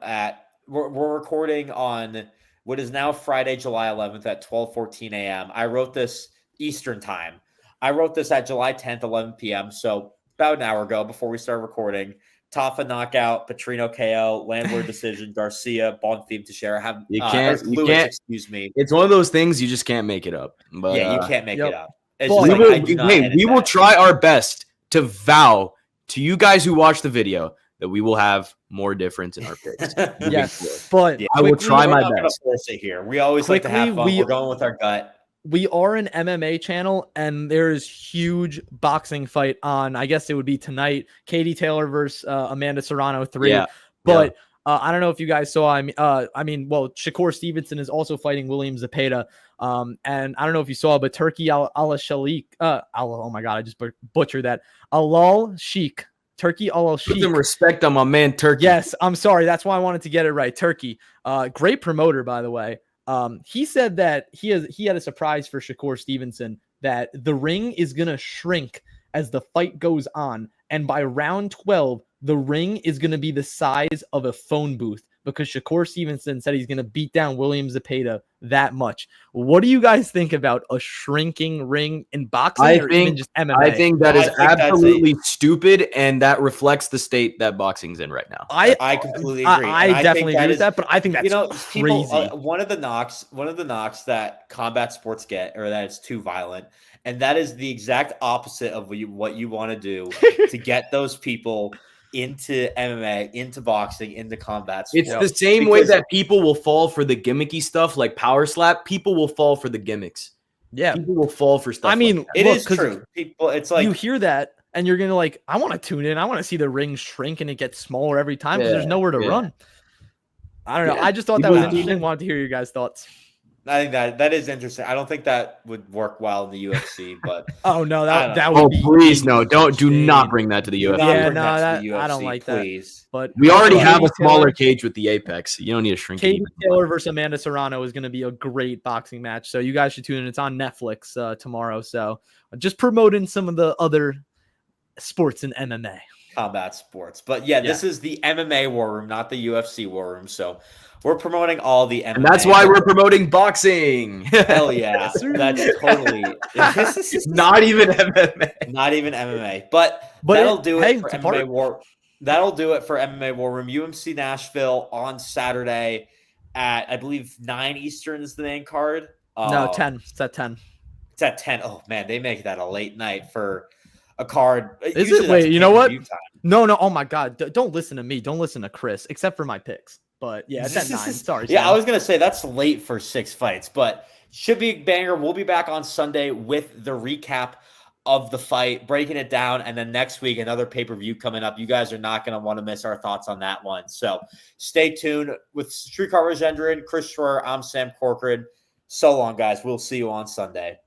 we're recording on what is now Friday, July 11th at 12:14 a.m. I wrote this Eastern time. I wrote this at July 10th, 11 p.m. So about an hour ago before we started recording. Tafa knockout, Petrino KO, Landwehr decision, Garcia, Bonfim Teixeira. You can't. Excuse me. It's one of those things you just can't make it up. But, yeah, you can't make it up. We will try our best to vow to you guys who watch the video that we will have more difference in our picks. Yes, but I will try my best. Force it here. We always like to have fun. We're going with our gut. We are an MMA channel, and there's huge boxing fight on. I guess it would be tonight. Katie Taylor versus Amanda Serrano 3. Yeah. But I don't know if you guys saw. Shakur Stevenson is also fighting William Zepeda. And I don't know if you saw, but Turkey Al-Shalik. Oh my god, I just butchered that. Alal Sheikh. Turkey Al-Sheikh. Put some respect on my man Turkey. Yes, I'm sorry. That's why I wanted to get it right. Turkey. Great promoter, by the way. He said that he had a surprise for Shakur Stevenson, that the ring is going to shrink as the fight goes on. And by round 12, the ring is going to be the size of a phone booth because Shakur Stevenson said he's going to beat down William Zepeda that much. What do you guys think about a shrinking ring in boxing even just MMA? I think that is absolutely stupid, and that reflects the state that boxing's in right now. I completely agree. I definitely agree with that, but I think that's crazy. People, one of the knocks that combat sports get, or that it's too violent, and that is the exact opposite of what you want to do to get those people into MMA, into boxing, into combat sports. It's the same way that people will fall for the gimmicky stuff like power slap. People will fall for the gimmicks. Yeah, people will fall for stuff. I mean, like it is true. People, it's like you hear that and you're gonna like, I want to tune in. I want to see the ring shrink and it gets smaller every time because there's nowhere to run. I don't know. I just thought that was interesting. Wanted to hear your guys' thoughts. I think that is interesting. I don't think that would work well in the UFC, but oh no, that would be please no, do not bring that to the UFC. Yeah, no, I don't like please. That. But we already have a smaller cage with the Apex. You don't need to shrink it. Katie Taylor versus Amanda Serrano is going to be a great boxing match, so you guys should tune in. It's on Netflix tomorrow. So just promoting some of the other sports in MMA, combat sports. But yeah, this is the MMA war room, not the UFC war room. So we're promoting all the MMA. And that's why we're promoting boxing. Hell yeah. That's totally not even MMA. Not even MMA. But that'll do it for MMA war. That'll do it for MMA War Room. UMC Nashville on Saturday at, I believe, 9 Eastern is the main card. No, 10. It's at 10. It's at 10. Oh man, they make that a late night for a card. Is it? Wait, you know what? No. Oh my God. Don't listen to me. Don't listen to Chris, except for my picks. But yeah, it's at 9. Sorry. Yeah, I was going to say that's late for 6 fights, but should be a banger. We'll be back on Sunday with the recap of the fight, breaking it down. And then next week, another pay-per-view coming up. You guys are not going to want to miss our thoughts on that one. So stay tuned with Srikar, Rajendran, Chris Shroyer. I'm Sam Corcoran. So long, guys. We'll see you on Sunday.